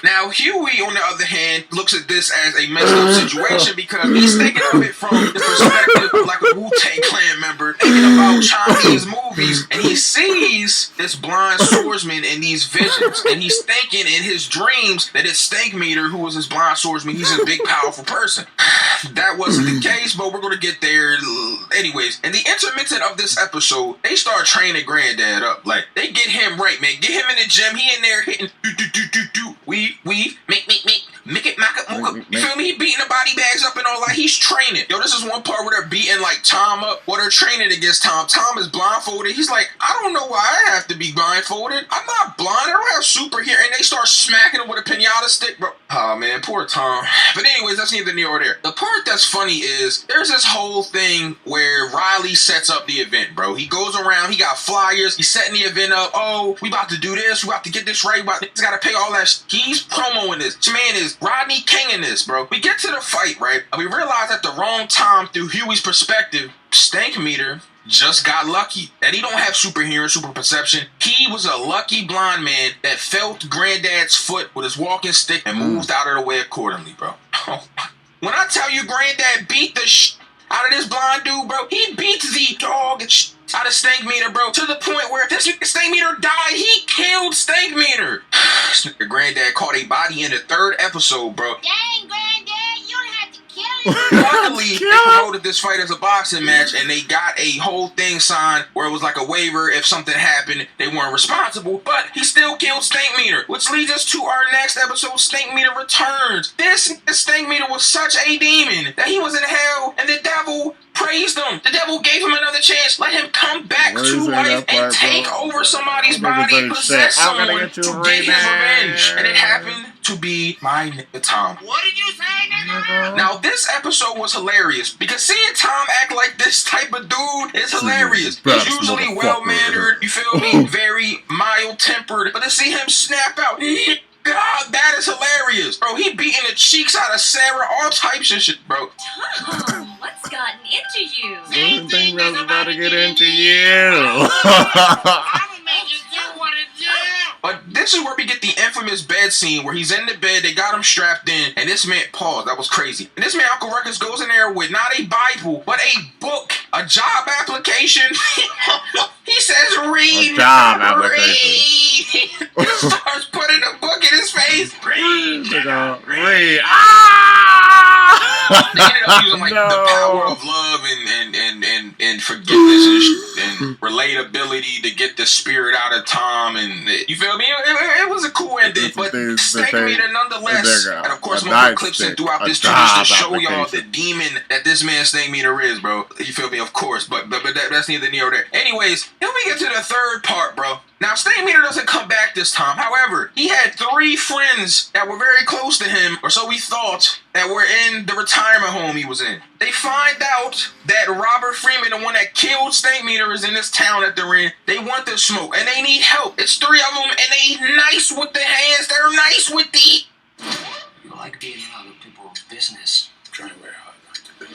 Now, Huey, on the other hand, looks at this as a messed up situation because he's thinking of it from the perspective of like a Wu-Tang Clan member thinking about Chinese movies, and he sees this blind swordsman in these visions, and he's thinking in his dreams that it's Stank Meter who was his blind swordsman. He's a big, powerful person. That wasn't the case, but we're going to get there. Anyways, in the intermittent of this episode, they start training Granddad up. Like, they get him right, man. Get him in the gym. He in there hitting do-do-do-do-do. Weave, make it, mock up. You feel me? He beating the body bags up and all that. He's training. Yo, this is one part where they're beating like Tom up. Or they're training against Tom. Tom is blindfolded. He's like, I don't know why I have to be blindfolded. I'm not blind. I don't have super hearing. And they start smacking him with a pinata stick, bro. Oh man, poor Tom. But anyways, that's neither near or there. The part that's funny is there's this whole thing where Riley sets up the event, bro. He goes around. He got flyers. He's setting the event up. Oh, we about to do this. We about to get this right. He's got to pay all that. He's promoing this. This man is Rodney King in this, bro. We get to the fight, right? And we realize at the wrong time through Huey's perspective, Stank Meter just got lucky. That he don't have super hearing, super perception. He was a lucky blind man that felt Granddad's foot with his walking stick and moved out of the way accordingly, bro. When I tell you Granddad beat the out of this blind dude, bro, he beat the dog and out of Stank Meter, bro, to the point where if this Stank Meter died, he killed Stank Meter. Granddad caught a body in the 3rd episode, bro. Dang, Granddad, you don't have to kill him. Luckily, they promoted this fight as a boxing match, and they got a whole thing signed where it was like a waiver if something happened, they weren't responsible, but he still killed Stank Meter, which leads us to our next episode, Stank Meter Returns. This Stank Meter was such a demon that he was in hell, and the devil praised him. The devil gave him another chance, let him come back to life and take over somebody's body, possess someone to get his revenge. And it happened to be my nigga Tom. What did you say, nigga? Now, this episode was hilarious because seeing Tom act like this type of dude is hilarious. He's usually well-mannered, you feel me? Very mild-tempered. But to see him snap out, God, that is hilarious. Bro, he beating the cheeks out of Sarah, all types of shit, bro. Tom, what's gotten into you? Didn't think I was about to get into you. I'ma make you do what it do. But this is where we get the infamous bed scene where he's in the bed, they got him strapped in, and this man, pause, that was crazy. And this man, Uncle Ruckus, goes in there with not a Bible, but a book, a job application. He says, read. A job application. He starts putting a book in his face. Read. Read. They ended up using like the power of love and forgiveness and relatability to get the spirit out of Tom, and you feel me? It was a cool ending, but Stank Meter nonetheless. And of course, I'm gonna put clips in throughout this too, just to show y'all the demon that this man Stank Meter is, bro. You feel me? Of course, but that's neither near nor there. Anyways, then we get to the 3rd part, bro. Now, Stank Meter doesn't come back this time. However, he had 3 friends that were very close to him, or so we thought, that were in the retirement home he was in. They find out that Robert Freeman, the one that killed Stank Meter, is in this town that they're in. They want the smoke, and they need help. It's 3 of them, and they nice with the hands. They're nice with the... You like being in other people's business. I'm trying very hard not to be.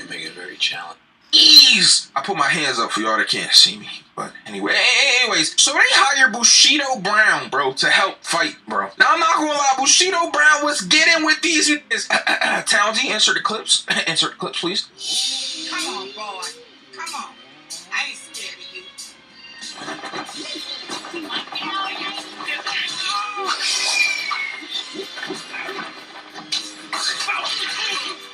You make it very challenging. Ease. I put my hands up for y'all that can't see me. But anyways, so they hire Bushido Brown, bro, to help fight, bro. Now, I'm not gonna lie, Bushido Brown was getting with these niggas. Townsy, insert the clips. Insert the clips, please. Come on, boy. Come on. I ain't scared of you.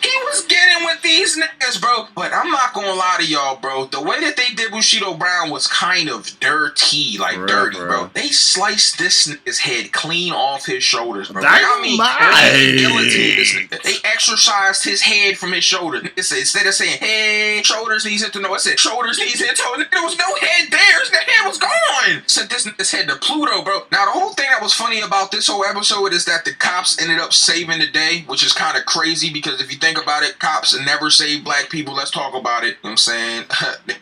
He was getting with these niggas, bro. But I'm not gonna lie to y'all, bro. The way that they did Bushido Brown was kind of dirty, like dirty, bro. They sliced this nigga's head clean off his shoulders, bro. Like, I mean, they guillotined this nigga. They exorcised his head from his shoulder. Instead of saying head, shoulders, knees, head to no, I said shoulders, knees, head, toe. There was no head there. His head was gone. Sent this nigga's head to Pluto, bro. Now, the whole thing that was funny about this whole episode is that the cops ended up saving the day, which is kind of crazy because if you think about it, cops never save black people. Let's talk about it. You know what I'm saying?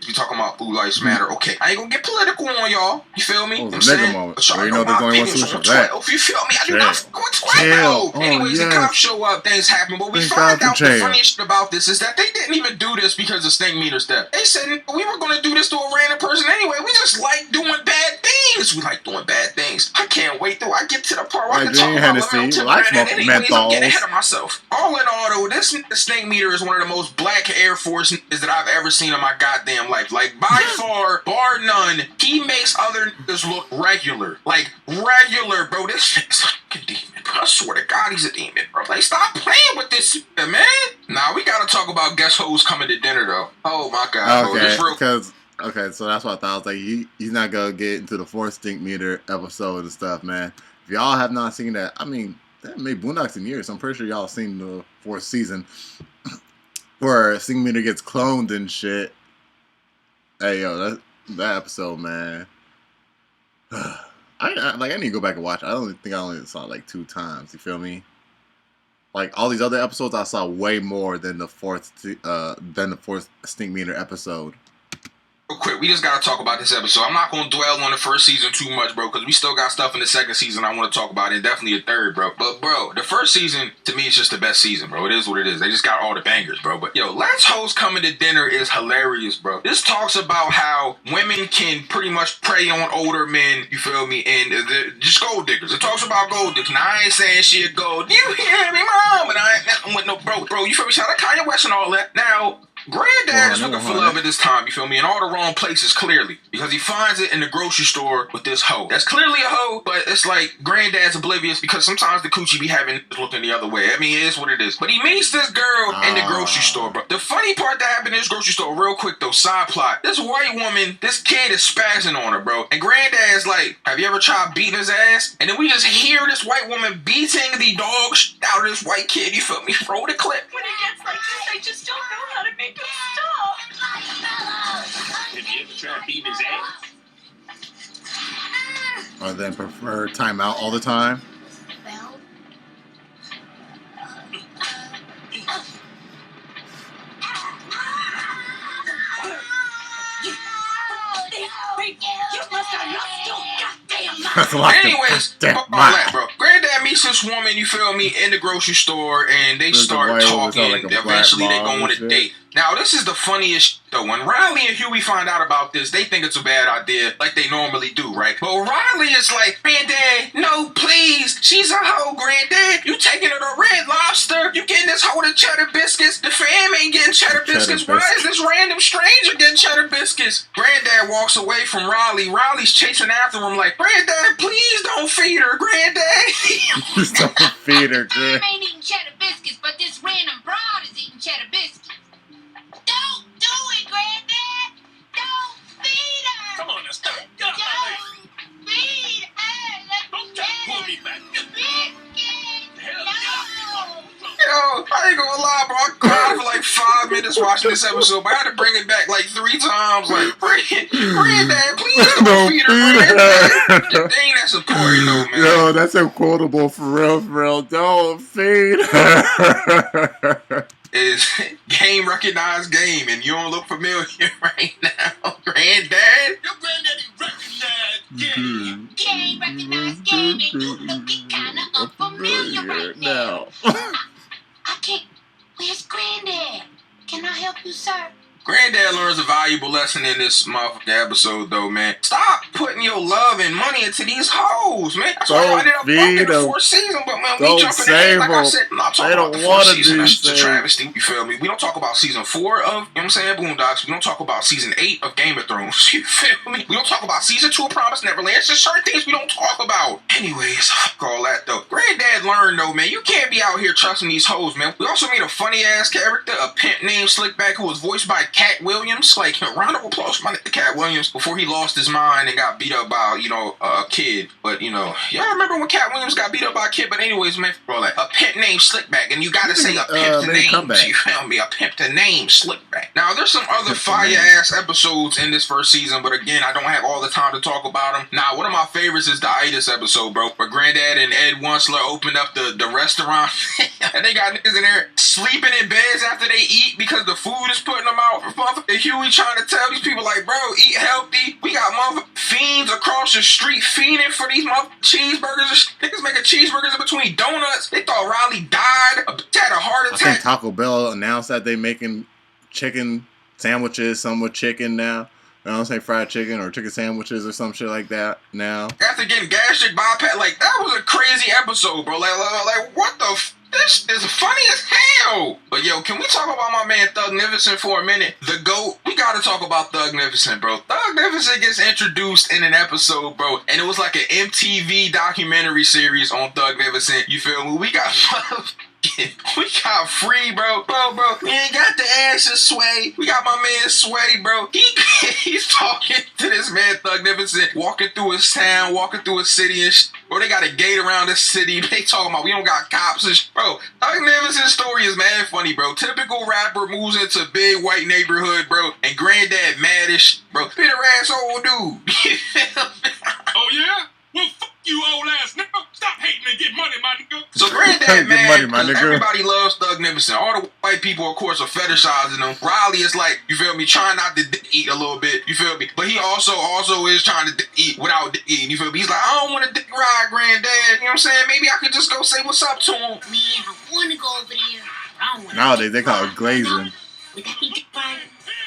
You talking about Blue Lives Matter. Okay. I ain't gonna get political on y'all. You feel me? Oh, You know it's a nigga moment. So You know there's only one solution for that. You feel me? I do not fuck with 12. Anyways, the cops show up, things happen, but we find out the funniest shit about this is that they didn't even do this because of Stank Meter's death. They said we were gonna do this to a random person anyway. We just like doing bad things. We like doing bad things. I can't wait till I get to the part where I can talk about Hennessy. Well, I smoke anyways, I'm getting ahead of myself. All in all, though, this Stank Meter is one of the most black Air Force niggas that I've ever seen in my goddamn life. Like, by far, bar none, he makes other niggas look regular. Like, regular, bro. This nigga's a fucking demon, bro. I swear to God, he's a demon, bro. Like, stop playing with this shit, man. Nah, we gotta talk about guess who's coming to dinner, though. Oh, my God, bro. This real... Okay, so that's what I thought. I was like, he's not gonna get into the 4th Stank Meter episode and stuff, man. If y'all have not seen that, I mean, that made Boondocks in years. I'm pretty sure y'all seen the 4th season where Stank Meter gets cloned and shit. Hey, yo, that episode, man. I need to go back and watch it. I only saw it like 2 times. You feel me? Like all these other episodes, I saw way more than the 4th Stank Meter episode. real quick, we just gotta talk about this episode. I'm not gonna dwell on the first season too much, bro, because we still got stuff in the second season I want to talk about, and definitely a third, bro. But bro, the first season to me is just the best season, bro. It is what it is. They just got all the bangers, bro. But yo, Let's Host Coming to Dinner is hilarious, bro. This talks about how women can pretty much prey on older men. You feel me? And just gold diggers. It talks about gold diggers. Now I ain't saying she a gold. You hear me, mom? And I ain't nothing with no bro. You feel me? Shout out Kanye West and all that. Now. Granddad is looking for love at this time, you feel me, in all the wrong places, clearly. Because he finds it in the grocery store with this hoe. That's clearly a hoe, but it's like Granddad's oblivious because sometimes the coochie be having looking the other way. I mean, it is what it is. But he meets this girl in the grocery store, bro. The funny part that happened in this grocery store, real quick though, side plot. This white woman, this kid is spazzing on her, bro. And Granddad's like, have you ever tried beating his ass? And then we just hear this white woman beating the dog out of this white kid, you feel me? Roll the clip. When it gets like this, I just don't know how to make him stop. Have you ever tried beating his ass? Or then prefer timeout all the time. Well, You must have lost your goddamn mind. That's a lot. Anyways, fuck all that, bro. Granddad meets this woman, you feel me, in the grocery store, and they start talking. Like Eventually, they go on a shit. date. Now, this is the funniest shit, though. When Riley and Huey find out about this, they think it's a bad idea, like they normally do, right? But Riley is like, Granddad, no, please. She's a hoe, Granddad. You taking her to Red Lobster. You getting this hoe to cheddar biscuits. The fam ain't getting cheddar biscuits. Why is this random stranger getting cheddar biscuits? Granddad walks away from Riley. Riley's chasing after him like, Granddad, please don't feed her, Granddad. Just don't feed her, Sam ain't eating cheddar biscuits, but this random broad is eating cheddar biscuits. Don't do it, Granddad! Don't feed her! Come on now, stop. Get off my leg. Don't feed her! Let Don't me try to get pull her. me back. Biscuits! Hell, No! Yo, I ain't gonna lie, bro. I cried for like 5 minutes watching this episode, but I had to bring it back like 3 times. Like, Granddad, please don't feed her, Granddad. The thing that's important, though, man. Yo, that's a quotable for real. Don't feed her. Is game recognized game, and you don't look familiar right now, Granddad. Your granddaddy recognized game. Game recognized game, and you looking kinda unfamiliar right now. I can't. Where's Granddad? Can I help you, sir? Granddad learns a valuable lesson in this motherfucking episode, though, man. Stop putting your love and money into these hoes, man. That's why I ended up fucking the 4th season, but man, we jumping ahead. Like I said, I'm not talking about the 4th season. That's just a travesty. You feel me? We don't talk about season 4 of, you know what I'm saying, Boondocks. We don't talk about season 8 of Game of Thrones. You feel me? We don't talk about season 2 of Promised Neverland. It's just certain things we don't talk about. Anyways, fuck all that, though. Granddad learned, though, man, you can't be out here trusting these hoes, man. We also made a funny-ass character, a pimp named Slickback, who was voiced by Cat Williams. Like, round of applause for my nigga Cat Williams before he lost his mind and got beat up by, you know, a kid. But, you know, y'all remember when Cat Williams got beat up by a kid? But anyways, man, bro, like, a pimp named Slickback, and you gotta say a pimp the name. You feel me? A pimp the name Slickback. Now, there's some other fire-ass episodes in this first season, but again, I don't have all the time to talk about them. Now, one of my favorites is the Itis episode, bro, where Granddad and Ed Wunsler opened up the restaurant, and they got niggas in there sleeping in beds after they eat because the food is putting them out. Motherfucker Huey trying to tell these people, like, bro, eat healthy. We got motherfucking fiends across the street fiending for these motherfucking cheeseburgers. Niggas making cheeseburgers in between donuts. They thought Riley died, had a heart I think attack. Taco Bell announced that they making chicken sandwiches, some with chicken now. I don't say fried chicken or chicken sandwiches or some shit like that now. After getting gastric bypass, like, that was a crazy episode, bro. Like what the this is funny as hell. But yo, can we talk about my man Thugnificent for a minute? The GOAT. We gotta talk about Thugnificent, bro. Thugnificent gets introduced in an episode, bro, and it was like an MTV documentary series on Thugnificent. You feel me? We got Free, bro. Bro, we ain't got the ass of Sway. We got my man Sway, bro. He's talking to this man Thugnificent, walking through his town, walking through his city and bro, they got a gate around the city. They talking about we don't got cops and bro. Thugnificent's story is mad funny, bro. Typical rapper moves into big white neighborhood, bro, and Granddad maddish, bro. Bitter ass old dude. Oh, yeah? Well, fuck you, old ass nigga. Stop hating and get money, my nigga. So Granddad mad because everybody loves Thugnificent. All the white white people, of course, are fetishizing them. Riley is like, you feel me, trying not to dick eat a little bit, you feel me? But he also is trying to dick eat without dick eating, you feel me? He's like, I don't want to dick ride granddad, you know what I'm saying? Maybe I could just go say what's up to him. Man, I want to go over there. I don't want to. Nowadays they call it glazing. Would that be dick riding?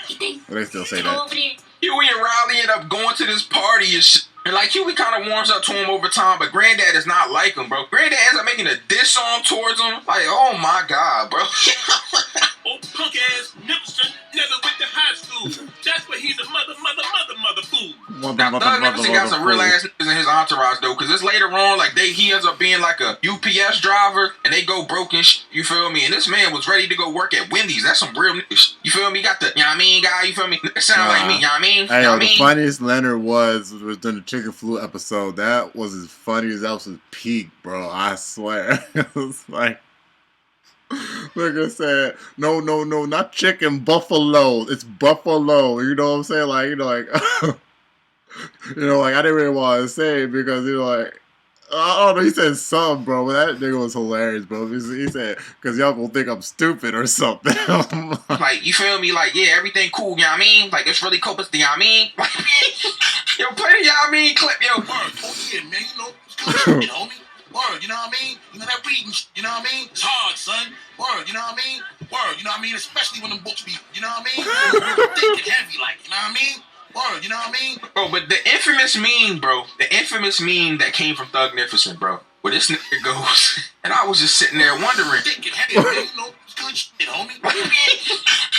You think? But they still say Go that. over there. Huey and Riley end up going to this party and shit. And like Huey kind of warms up to him over time, but Granddad is not like him, bro. Granddad ends up making a diss song towards him. Like, oh my God, bro. Old punk ass Nicholson never went to high school. That's why he's a mother fool. Now, Thug Nicholson got some real ass niggas in his entourage though, because it's later on, like he ends up being like a UPS driver, and they go broke and shit, you feel me? And this man was ready to go work at Wendy's. That's some real niggas. You feel me? Got the, you know what I mean, guy, you feel me? Nigga sound like me, you know what I mean? Hey, You know what I the mean? funniest Leonard was during the chicken flu episode. That was as funny as that was his peak, bro. I swear. It was like, like I said, no, not chicken, buffalo. It's buffalo. You know what I'm saying? Like, like, like I didn't really want to say it because, like, I don't know, he said something, bro, but that nigga was hilarious, bro. He said, because y'all gonna think I'm stupid or something. Like, you feel me? Like, yeah, everything cool, you know what I mean? Like, it's really cool, but you know what I mean? Like, yo, play the, you know what I mean, clip, yo. Word. Oh, yeah, man. You know, it's good shit, homie. Word, you know what I mean? You know that reading shit, you know what I mean? It's hard, son. Word, you know what I mean? Word, you know what I mean? Especially when them books be, you know what I mean? Thick and heavy, like, you know what I mean? Word, you know what I mean? Bro, but the infamous meme, bro, that came from Thugnificent, bro, where this nigga goes, and I was just sitting there wondering. Thick and heavy, man. You know, it's good shit, homie.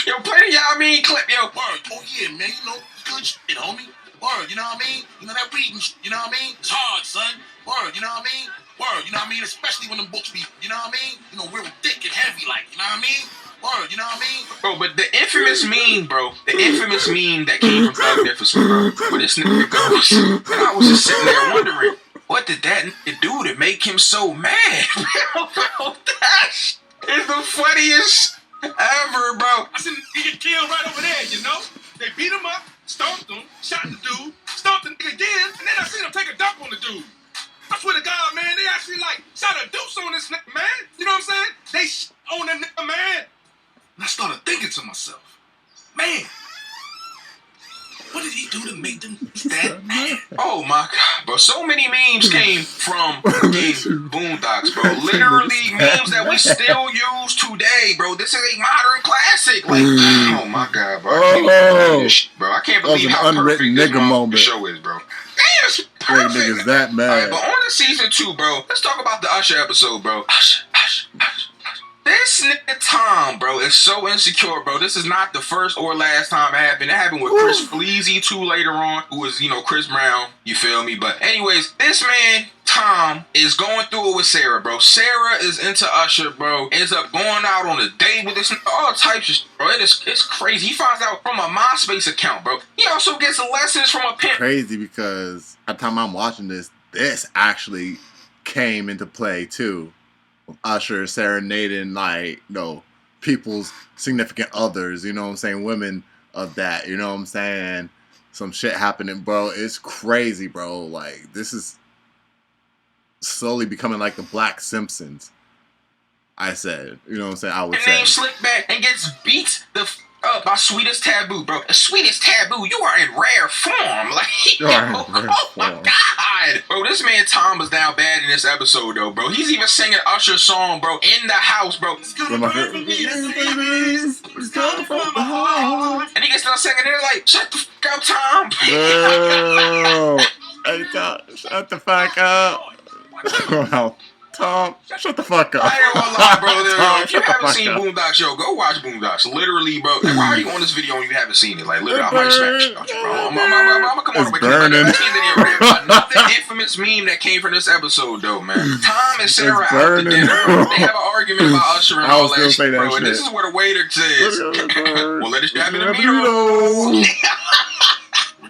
Yo, play the, you know what I mean, clip, yo. Word, oh, yeah, man. You know, it's good shit, homie. Word, you know what I mean? You know that reading shit, you know what I mean? It's hard, son. Word, you know what I mean? Word, you know what I mean? Especially when them books be, you know what I mean? You know, real thick and heavy, like, you know what I mean? Word, you know what I mean? Bro, but the infamous meme, bro, that came from Thugnificent, bro, where this nigga goes, and I was just sitting there wondering, what did that nigga do to make him so mad? Bro, that is the funniest ever, bro. I seen he get killed right over there, you know? They beat him up, stomped him, shot the dude, stomped the nigga again, and then I seen him take a dump on the dude. I swear to God, man, they actually, like, shot a deuce on this nigga, man. You know what I'm saying? They on the nigga, man. And I started thinking to myself, man, what did he do to make them that mad? Oh my God, bro. So many memes came from fucking Boondocks, bro. Literally memes that we still use today, bro. This is a modern classic. Like, oh my God, bro. I can't believe this shit, bro. I can't believe how unwritten perfect this nigga moment. show is, bro. Damn, it's perfect. Niggas that mad. All right, but on to season 2, bro. Let's talk about the Usher episode, bro. Usher. This nigga Tom, bro, is so insecure, bro. This is not the first or last time it happened. It happened with Chris Fleazy, too, later on, who was, you know, Chris Brown. You feel me? But anyways, this man, Tom, is going through it with Sarah, bro. Sarah is into Usher, bro. Ends up going out on a date with this, all types of shit, bro. It's crazy. He finds out from a MySpace account, bro. He also gets lessons from a pimp. Crazy because at the time I'm watching this actually came into play, too. Usher serenading, like, you know, people's significant others, you know what I'm saying, women of that, you know what I'm saying, some shit happening, bro. It's crazy, bro. Like, this is slowly becoming like the Black Simpsons, I said, you know what I'm saying, I would say. Name Slickback and gets beat the up by Sweetest Taboo, bro. Sweetest Taboo, you are in rare form. Like, oh my God. Bro, this man Tom was down bad in this episode, though, bro. He's even singing Usher's song, bro, in the house, bro. And he gets done singing it like, shut the fuck up, Tom. Bro. Hey, Tom, shut the fuck up. Wow. Tom, shut the fuck up. I ain't gonna lie, bro. If you haven't seen Boondocks, yo, go watch Boondocks. Literally, bro. Like, why are you on this video when you haven't seen it? Like, literally, I might smash you, bro. I'm gonna come on with another infamous meme that came from this episode, though, man. Tom and Sarah out to dinner, bro. They have an argument about Usher and all that shit, bro. And this is where the waiter says, well, let us jab in the meat.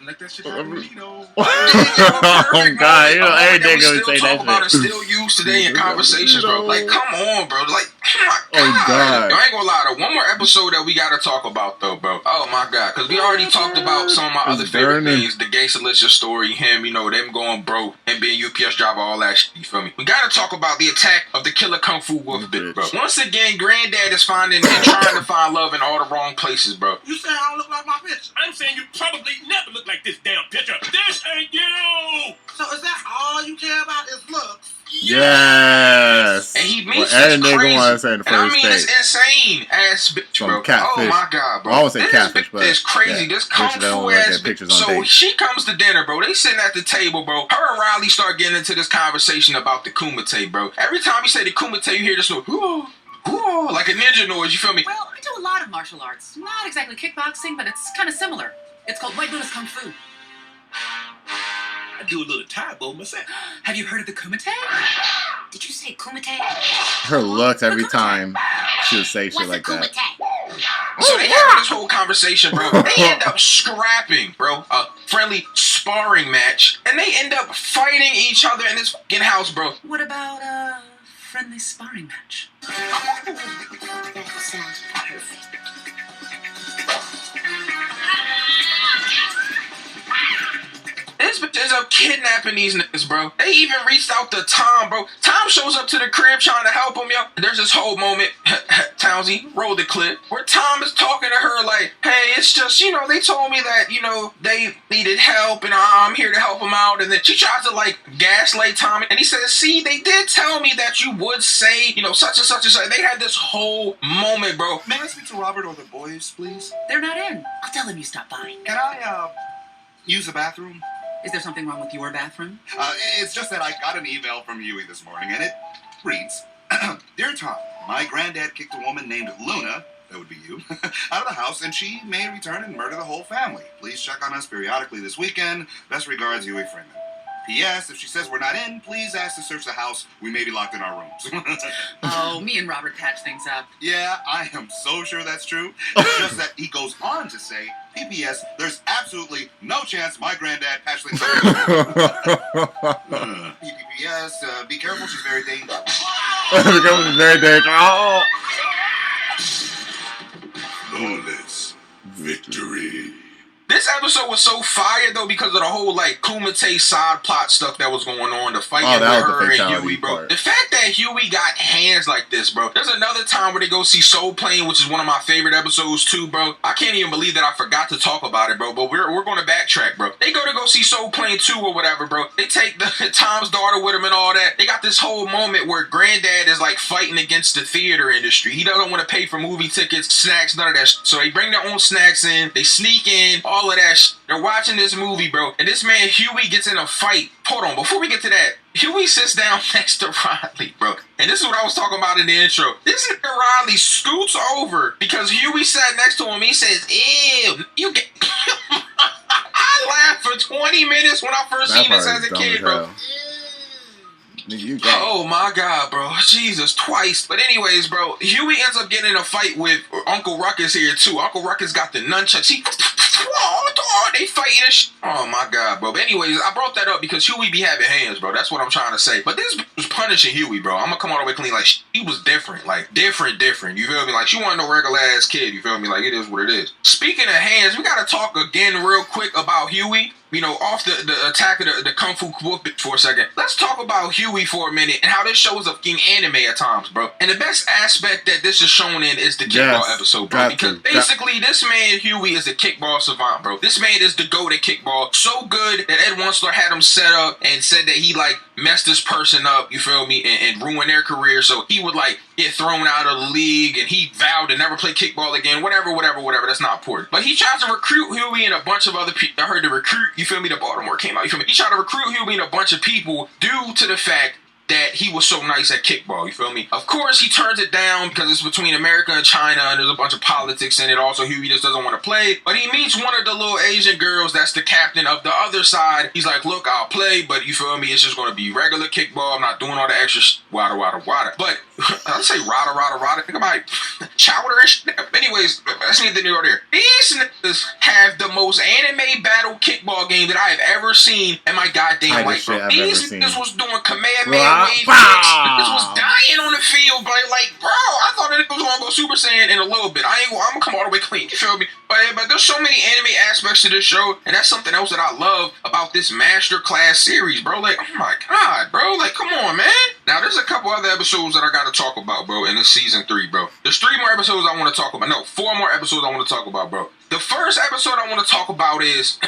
Like that shit happened to me, though. Oh God, you know every nigga would say that shit. Still youths today in conversations, bro. Like, come on, bro. Like, oh my Oh, God. Yo, I ain't gonna lie, though. One more episode that we gotta talk about, though, bro. Oh, my God. Because we already talked about some of my other favorite things. The Gangsta Alicia story, him, you know, them going broke, and being UPS driver, all that shit, you feel me? We gotta talk about the attack of the killer Kung Fu Wolf, bitch, bro. Once again, Granddad is finding and trying to find love in all the wrong places, bro. You say I don't look like my picture? I'm saying you probably never look like this damn picture. This ain't you! So is that all you care about is looks? Yes. And he meets and this they crazy. go on saying the And I first mean, date. it's insane ass bitch, Some bro. catfish. Oh my God, bro. Well, I won't say This catfish, bitch but is crazy. yeah, This Kung bitches that Fu only look ass at pictures bitch. on So dates. she comes to dinner, bro. They sitting at the table, bro. Her and Riley start getting into this conversation about the kumite, bro. Every time you say the kumite, you hear this little whoo, like a ninja noise. You feel me? Well, I do a lot of martial arts. Not exactly kickboxing, but it's kind of similar. It's called White Buddhist Kung Fu. I do a little Taibo myself. Have you heard of the kumite? Did you say kumite? Her looks every time she would say shit What's a like that. kumite? So they have this whole conversation, bro. They end up scrapping, bro, a friendly sparring match, and they end up fighting each other in this fucking house, bro. What about a friendly sparring match? That sounds perfect. This bitch ends up kidnapping these niggas, bro. They even reached out to Tom, bro. Tom shows up to the crib trying to help him, yo. There's this whole moment, Townsy, roll the clip, where Tom is talking to her like, hey, it's just, you know, they told me that, you know, they needed help and I'm here to help them out. And then she tries to, like, gaslight Tom. And he says, see, they did tell me that you would say, you know, such and such and such. They had this whole moment, bro. May I speak to Robert or the boys, please? They're not in. I'll tell them you stopped by. Can I, use the bathroom? Is there something wrong with your bathroom? It's just that I got an email from Huey this morning, and it reads, Dear Tom, my granddad kicked a woman named Luna, that would be you, out of the house, and she may return and murder the whole family. Please check on us periodically this weekend. Best regards, Huey Freeman. P.S. If she says we're not in, please ask to search the house. We may be locked in our rooms. Oh, me and Robert patch things up. Yeah, I am so sure that's true. It's just that he goes on to say, P.P.S. There's absolutely no chance my granddad patched things up. P.P.S. Be careful, she's very dangerous. Very dangerous. Flawless victory. This episode was so fire though because of the whole like Kumite side plot stuff that was going on, the fighting with that was the her and fatality Huey, bro. part. The fact that Huey got hands like this, bro. There's another time where they go see Soul Plane, which is one of my favorite episodes too, bro. I can't even believe that I forgot to talk about it, bro. But we're going to backtrack, bro. They go see Soul Plane 2 or whatever, bro. They take Tom's daughter with him and all that. They got this whole moment where Granddad is like fighting against the theater industry. He doesn't want to pay for movie tickets, snacks, none of that. So they bring their own snacks in. They sneak in, all of that. They're watching this movie, bro, and this man Huey gets in a fight. Hold on, before we get to that, Huey sits down next to Riley, bro. And this is what I was talking about in the intro. This nigga Riley scoots over because Huey sat next to him. He says, ew, you get... I laughed for 20 minutes when I first seen this as a kid, bro. Oh my God, bro. Jesus, twice. But anyways, bro, Huey ends up getting in a fight with Uncle Ruckus here too. Uncle Ruckus got the nunchucks. They fighting and shit. Oh my God, bro. But anyways, I brought that up because Huey be having hands, bro. That's what I'm trying to say. But this was punishing Huey, bro. I'm gonna come all the way clean. Like, he was different. Like, different. You feel me? Like, she wasn't no regular ass kid. You feel me? Like, it is what it is. Speaking of hands, we gotta talk again real quick about Huey. You know, off the attack of the Kung Fu Wolf for a second. Let's talk about Huey for a minute and how this show is a fucking anime at times, bro. And the best aspect that this is shown in is the kickball episode, bro. Because basically, this man Huey is a kickball savant, bro. This man is the GOAT at kickball. So good that Ed Wensler had him set up and said that he like messed this person up, you feel me, and ruined their career. So he would like get thrown out of the league and he vowed to never play kickball again. Whatever. That's not important. But he tries to recruit Huey and a bunch of other people. I heard the recruit, you feel me, the Baltimore came out, you feel me? He tried to recruit Huey and a bunch of people due to the fact that he was so nice at kickball, you feel me? Of course, he turns it down because it's between America and China and there's a bunch of politics in it. Also, Huey just doesn't want to play. But he meets one of the little Asian girls that's the captain of the other side. He's like, look, I'll play, but you feel me? It's just going to be regular kickball. I'm not doing all the extra wada. But I'd say rada. Think about chowder and shit. Anyways, that's neither here nor there. These niggas have the most anime battle kickball game that I have ever seen in my goddamn life, bro. These niggas was doing Kamehameha wave kicks. Niggas was dying on the field, bro. Like, bro, I thought that niggas was gonna go Super Saiyan in a little bit. I'm gonna come all the way clean. You feel me? But there's so many anime aspects to this show, and that's something else that I love about this masterclass series, bro. Like, oh my god, bro. Like, come on, man. Now, there's a couple other episodes that I gotta talk about, bro, in this season 3, bro. There's 3 more episodes I want to talk about. No, 4 more episodes I want to talk about, bro. The first episode I want to talk about is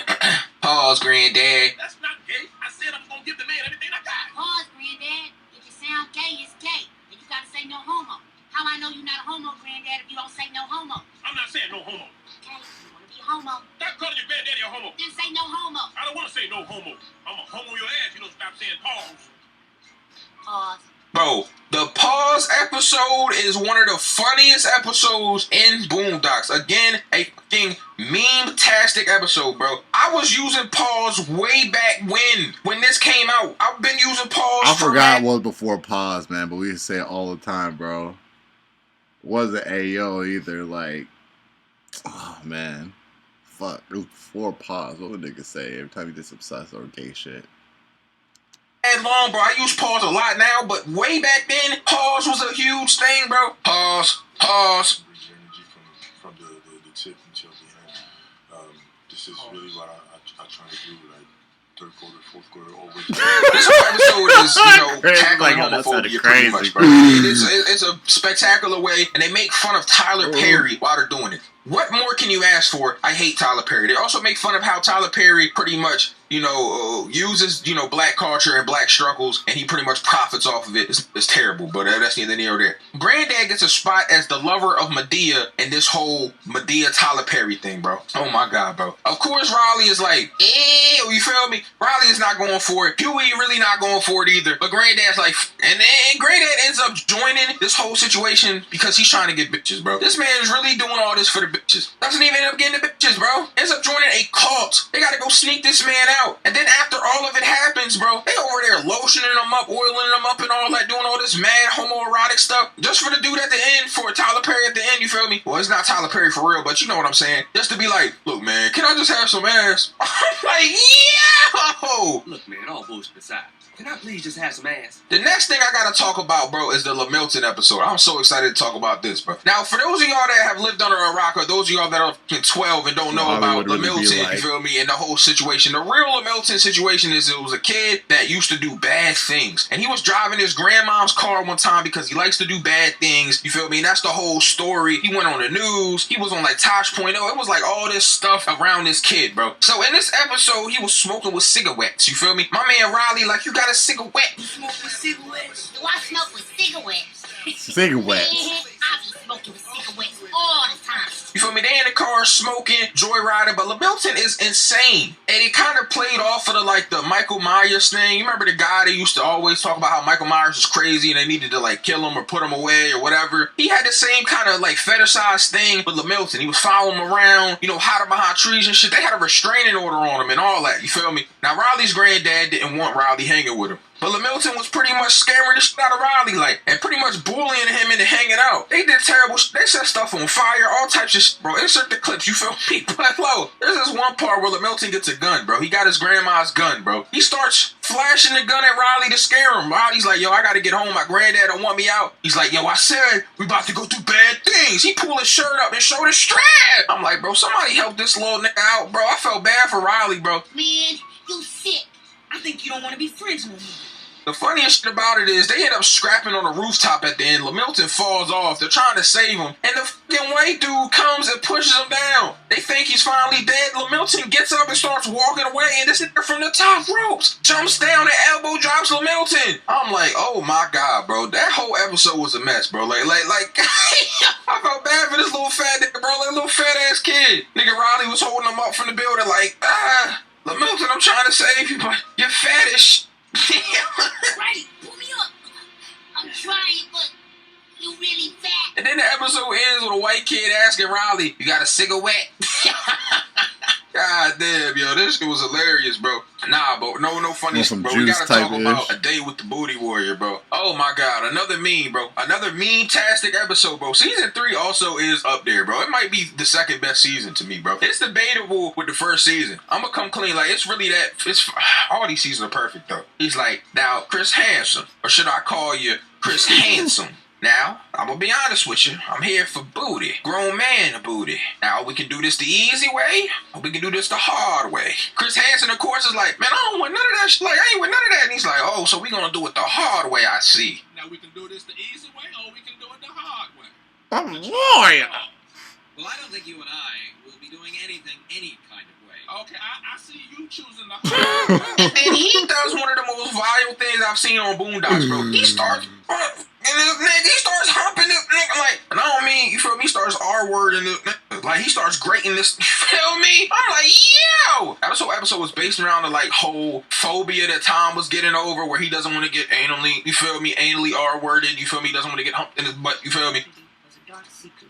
Pause, Granddad. That's not gay. I said I'm gonna give the man everything I got. Pause, Granddad. If you sound gay, it's gay. And you gotta say no homo. How I know you're not a homo, Granddad, if you don't say no homo? I'm not saying no homo. Okay, you wanna be a homo? Stop calling your granddaddy a homo. Then say no homo. I don't want to say no homo. I'm a homo your ass. You don't stop saying pause. Pause. Bro, the Pause episode is one of the funniest episodes in Boondocks. Again, a fucking meme-tastic episode, bro. I was using Pause way back when this came out. I've been using Pause. I forgot what was before Pause, man, but we used to say it all the time, bro. Wasn't Ayo either, like, oh man, fuck. It was before Pause. What would niggas say every time you did some sus or gay shit? Long, bro. I use Pause a lot now, but way back then, Pause was a huge thing, bro. Pause. Bridge energy from the tip until the end. This is really what I try to do, like 3rd quarter, 4th quarter, always. This whole episode is, tackling homophobia pretty much, bro. It's a spectacular way, and they make fun of Tyler Perry while they're doing it. What more can you ask for? I hate Tyler Perry. They also make fun of how Tyler Perry pretty much, uses, black culture and black struggles, and he pretty much profits off of it. It's terrible, but that's neither near nor there. Granddad gets a spot as the lover of Medea in this whole Medea-Tyler Perry thing, bro. Oh my god, bro. Of course, Riley is like, ew, you feel me? Riley is not going for it. Huey really not going for it either. But Granddad's like, and Granddad ends up joining this whole situation because he's trying to get bitches, bro. This man is really doing all this for the bitches. Doesn't even end up getting the bitches, bro. Ends up joining a cult. They gotta go sneak this man out. And then after all of it happens, bro, they over there lotioning them up, oiling them up and all that, doing all this mad homoerotic stuff. Just for the dude at the end, for Tyler Perry at the end, you feel me? Well, it's not Tyler Perry for real, but you know what I'm saying. Just to be like, look, man, can I just have some ass? I'm like, yeah! Look, man, all bullshit aside. Can I please just have some ass? The next thing I gotta talk about, bro, is the LaMilton episode. I'm so excited to talk about this, bro. Now, for those of y'all that have lived under a rock, or those of y'all that are 12 and don't know about LaMilton, you feel me, and the whole situation, the real LaMilton situation is it was a kid that used to do bad things. And he was driving his grandmom's car one time because he likes to do bad things, you feel me? And that's the whole story. He went on the news. He was on, like, Tosh.0. It was, like, all this stuff around this kid, bro. So, in this episode, he was smoking with cigarettes, you feel me? My man Riley, like, you got a cigarette. You smoke with cigarettes? Do I smoke with cigarettes? Cigarettes. I be smoking with cigarettes all the time. You feel me? They in the car smoking, joyriding, but LaMilton is insane. And it kind of played off of the Michael Myers thing. You remember the guy that used to always talk about how Michael Myers was crazy and they needed to like kill him or put him away or whatever. He had the same kind of like fetishized thing with LaMilton. He was following him around, hiding behind trees and shit. They had a restraining order on him and all that. You feel me? Now Riley's granddad didn't want Riley hanging with him. But LaMilton was pretty much scaring the shit out of Riley, and pretty much bullying him into hanging out. They did terrible shit. They set stuff on fire, all types of shit, bro. Insert the clips, you feel me? But, there's this one part where LaMilton gets a gun, bro. He got his grandma's gun, bro. He starts flashing the gun at Riley to scare him. Riley's like, yo, I gotta get home. My granddad don't want me out. He's like, yo, I said we about to go through bad things. He pulled his shirt up and showed his strap. I'm like, bro, somebody help this little nigga out, bro. I felt bad for Riley, bro. Man, you sick. I think you don't want to be friends with me. The funniest shit about it is they end up scrapping on the rooftop at the end. LaMilton falls off. They're trying to save him. And the fucking white dude comes and pushes him down. They think he's finally dead. LaMilton gets up and starts walking away. And this nigga from the top ropes jumps down and elbow drops LaMilton. I'm like, oh my god, bro. That whole episode was a mess, bro. Like, I felt bad for this little fat nigga, bro. Like, little fat ass kid. Nigga Riley was holding him up from the building like, LaMilton, I'm trying to save you, but you're fat as shit. Riley, pull me up. I'm trying, but you really fat. And then the episode ends with a white kid asking Riley, you got a cigarette? God damn, yo, this shit was hilarious, bro. Nah, bro, no funny some bro. We juice gotta talk type about ish. A Day with the Booty Warrior, bro. Oh my god, another meme, bro. Another meme-tastic episode, bro. Season 3 also is up there, bro. It might be the second best season to me, bro. It's debatable with the first season. I'm gonna come clean, like it's really that. It's all these seasons are perfect though. He's like, now Chris Handsome, or should I call you Chris Handsome? Now, I'm gonna be honest with you. I'm here for booty. Grown man booty. Now, we can do this the easy way, or we can do this the hard way. Chris Hansen, of course, is like, man, I don't want none of that shit. Like, I ain't with none of that. And he's like, oh, so we gonna do it the hard way, I see. Now we can do this the easy way, or we can do it the hard way. Oh, boy. Well, I don't think you and I will be doing anything any kind of way. Okay, I see you choosing the hard way. And then he does one of the most vile things I've seen on Boondocks, bro. He starts... And this nigga, he starts humping this nigga, like, and I don't mean, you feel me, he starts R-wording this nigga, like, he starts grating this, you feel me? I'm like, yo! This whole episode was based around the, like, whole phobia that Tom was getting over, where he doesn't want to get anally, you feel me, anally R-worded, you feel me, he doesn't want to get humped in his butt, you feel me? It was a dark secret.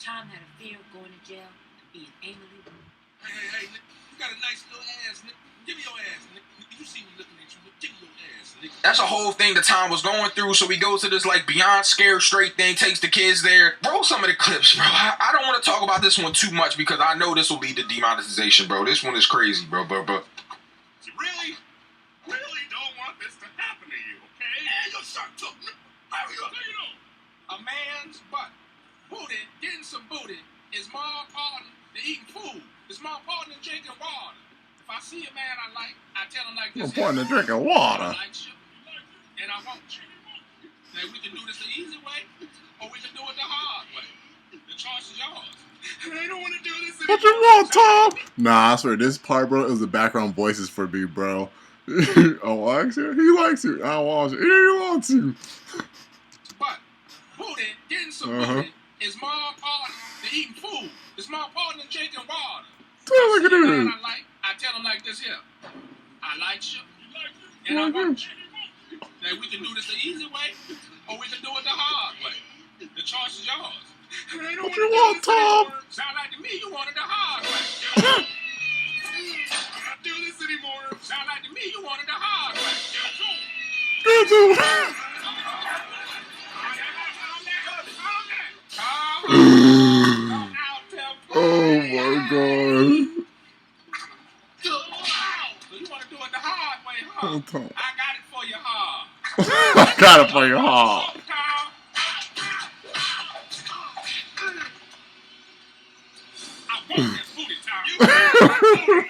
Tom had a fear of going to jail and being anally rude. Hey, Nick, you got a nice little ass, Nick. Give me your ass, Nick. You see me looking at you, give me your ass, Nick. That's a whole thing that Tom was going through, so he goes to this, like, beyond scared straight thing, takes the kids there. Roll some of the clips, bro. I don't want to talk about this one too much, because I know this will lead to demonetization, bro. This one is crazy, bro. You really don't want this to happen to you, okay? And your shirt took me. Hurry up, you know. A man's butt, booty, getting some booty, is more important than eating food. It's more important than drinking water. If I see a man I like, I tell him like this. More important than drinking water. I like you, and I want you. Now we can do this the easy way, or we can do it the hard way. The choice is yours. I don't want to do this anymore. What you want, Tom? Nah, I swear, this part, bro, it was the background voices for me, bro. Oh, likes you? He likes you. I don't want you. He wants you. But booty, getting some booty, is more important than eating food. It's more important than drinking water. Look at this. I tell him like this here. I like you, and I want you. Now we can do this the easy way, or we can do it the hard way. The choice is yours. I don't What you want, Tom? Sound like to me you wanted the hard way. Can't do this anymore. Sound like to me you wanted the hard way. Oh my god. So you want to do it the hard way, huh? Oh, Tom. I got it for you hard. I got it for you hard.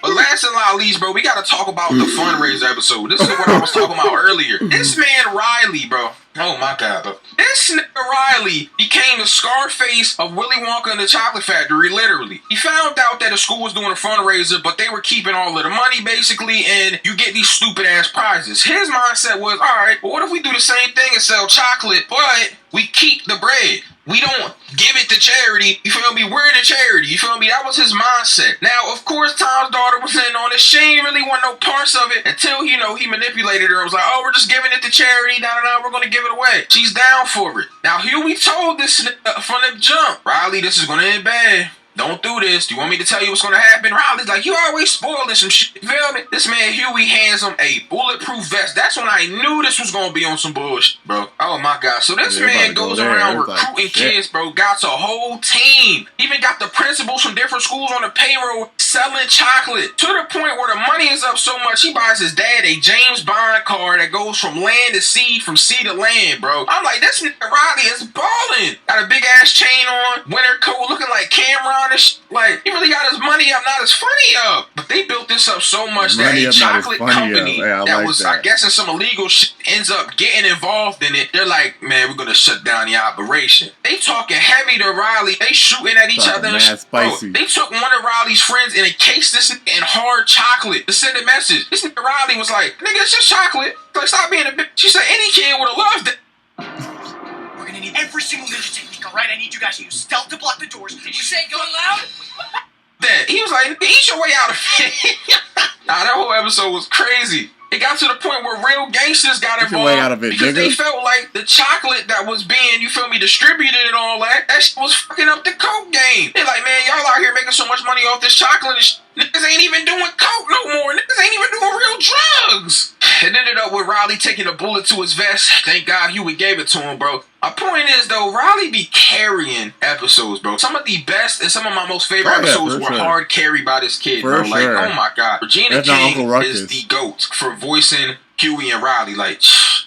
But last and not least, bro, we gotta talk about the fundraiser episode. This is what I was talking about earlier. This man Riley, bro. Oh my god, bro. This nigga Riley became the Scarface of Willy Wonka and the Chocolate Factory, literally. He found out that the school was doing a fundraiser, but they were keeping all of the money, basically, and you get these stupid-ass prizes. His mindset was, alright, well, what if we do the same thing and sell chocolate, but we keep the bread? We don't give it to charity. You feel me? We're the charity. You feel me? That was his mindset. Now, of course, Tom's daughter was in on it. She ain't really want no parts of it until, you know, he manipulated her. It was like, oh, we're just giving it to charity. We're going to give it away. She's down for it. Now, here we told this from the jump. Riley, this is going to end bad. Don't do this. Do you want me to tell you what's going to happen? Riley's like, you always spoiling some shit. You feel me? This man, Huey, hands him a bulletproof vest. That's when I knew this was going to be on some bullshit, bro. Oh, my God. So this man goes around recruiting kids, bro. Got a whole team. Even got the principals from different schools on the payroll selling chocolate. To the point where the money is up so much, he buys his dad a James Bond car that goes from land to sea, from sea to land, bro. I'm like, this nigga Riley is balling. Got a big-ass chain on, winter coat, looking like Cameron. Like, he really got his money up, not his funny up. But they built this up so much that a chocolate company that was, I guess, in some illegal shit ends up getting involved in it. They're like, man, we're gonna shut down the operation. They talking heavy to Riley. They shooting at each other. Bro, they took one of Riley's friends and encased this in hard chocolate to send a message. This nigga Riley was like, nigga, it's just chocolate. Like, stop being a bitch. She said any kid would have loved it. We're gonna need every single ninja technique, alright? I need you guys to use stealth to block the doors. Did you say it going loud? That he was like, eat your way out of it. Nah, that whole episode was crazy. It got to the point where real gangsters got Get your way out of involved it, because they nigga. felt like the chocolate that was being, you feel me, distributed and all that shit was fucking up the coke game. They're like, man, y'all out here making so much money off this chocolate and shit. Niggas ain't even doing coke no more. Niggas ain't even doing real drugs. It ended up with Riley taking a bullet to his vest. Thank God Huey gave it to him, bro. My point is, though, Riley be carrying episodes, bro. Some of the best and some of my most favorite episodes were hard carried by this kid, bro. Like, oh my God. Regina King is the GOAT for voicing Huey and Riley. Like,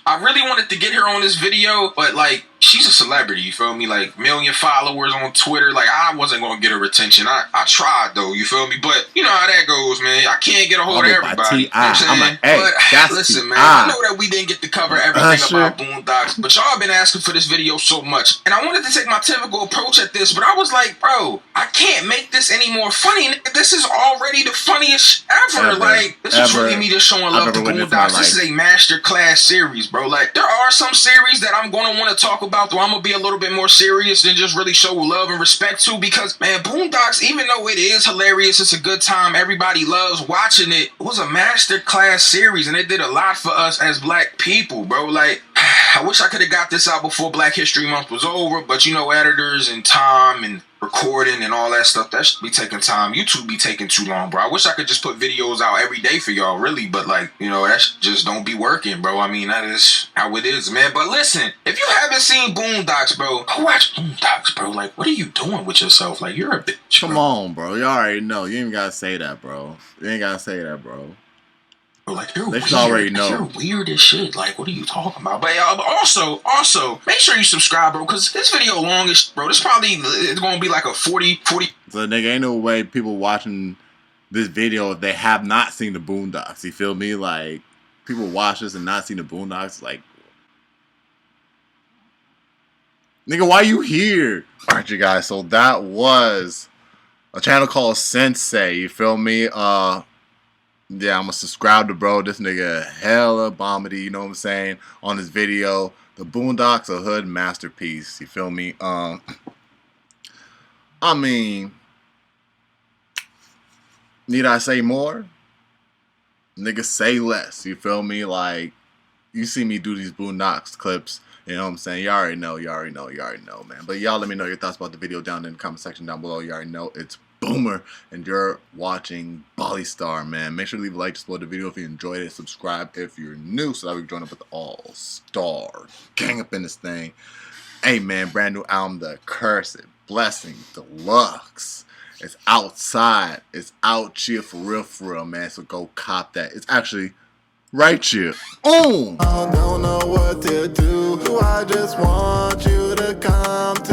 I really wanted to get her on this video, but, like, she's a celebrity, you feel me? Like, million followers on Twitter. Like, I wasn't going to get her attention. I tried, though, you feel me? But, you know how that goes, man. I can't get a hold of everybody. You know what I'm saying? But, listen, man, I know that we didn't get to cover everything about Boondocks, but y'all been asking for this video so much. And I wanted to take my typical approach at this, but I was like, bro, I can't make this any more funny. This is already the funniest ever. Like, this is really me just showing love to Boondocks. This is a masterclass series, bro. Like, there are some series that I'm going to want to talk about, though I'm going to be a little bit more serious than just really show love and respect to, because, man, Boondocks, even though it is hilarious, it's a good time, everybody loves watching it, it was a masterclass series, and it did a lot for us as black people, bro. Like, I wish I could have got this out before Black History Month was over, but, you know, editors and time and recording and all that stuff, that should be taking time. YouTube be taking too long, bro. I wish I could just put videos out every day for y'all, really, but, like, you know, that just don't be working, bro. I mean, that is how it is, man. But listen, if you haven't seen Boondocks, bro, go watch Boondocks, bro. Like, what are you doing with yourself? Like, you're a bitch, Come on, bro. You already know. You ain't even gotta say that, bro. You ain't gotta say that, bro. Like, you're they weird. should already know. You're weird as shit. Like, what are you talking about? But also, make sure you subscribe, bro, because this video long as bro. This probably it's gonna be like a 40. So, nigga, ain't no way people watching this video if they have not seen the Boondocks. You feel me? Like, people watch this and not seen the Boondocks. Like, nigga, why you here? All right, you guys. So that was a channel called Synsei. You feel me? Yeah, I'm gonna subscribe to bro. This nigga hella bombity, you know what I'm saying? On this video, the Boondocks, a hood masterpiece. You feel me? I mean, need I say more? Nigga, say less. You feel me? Like, you see me do these Boondocks clips. You know what I'm saying? You already know, man. But y'all let me know your thoughts about the video down in the comment section down below. You already know it's Boomer, and you're watching Bali Star, man. Make sure to leave a like, just below the video if you enjoyed it. Subscribe if you're new, so that we can join up with the all-star gang up in this thing. Hey, man, brand new album, The Cursed Blessing Deluxe. It's outside. It's out here for real, man. So go cop that. It's actually right here. I don't know what to do. I just want you to come to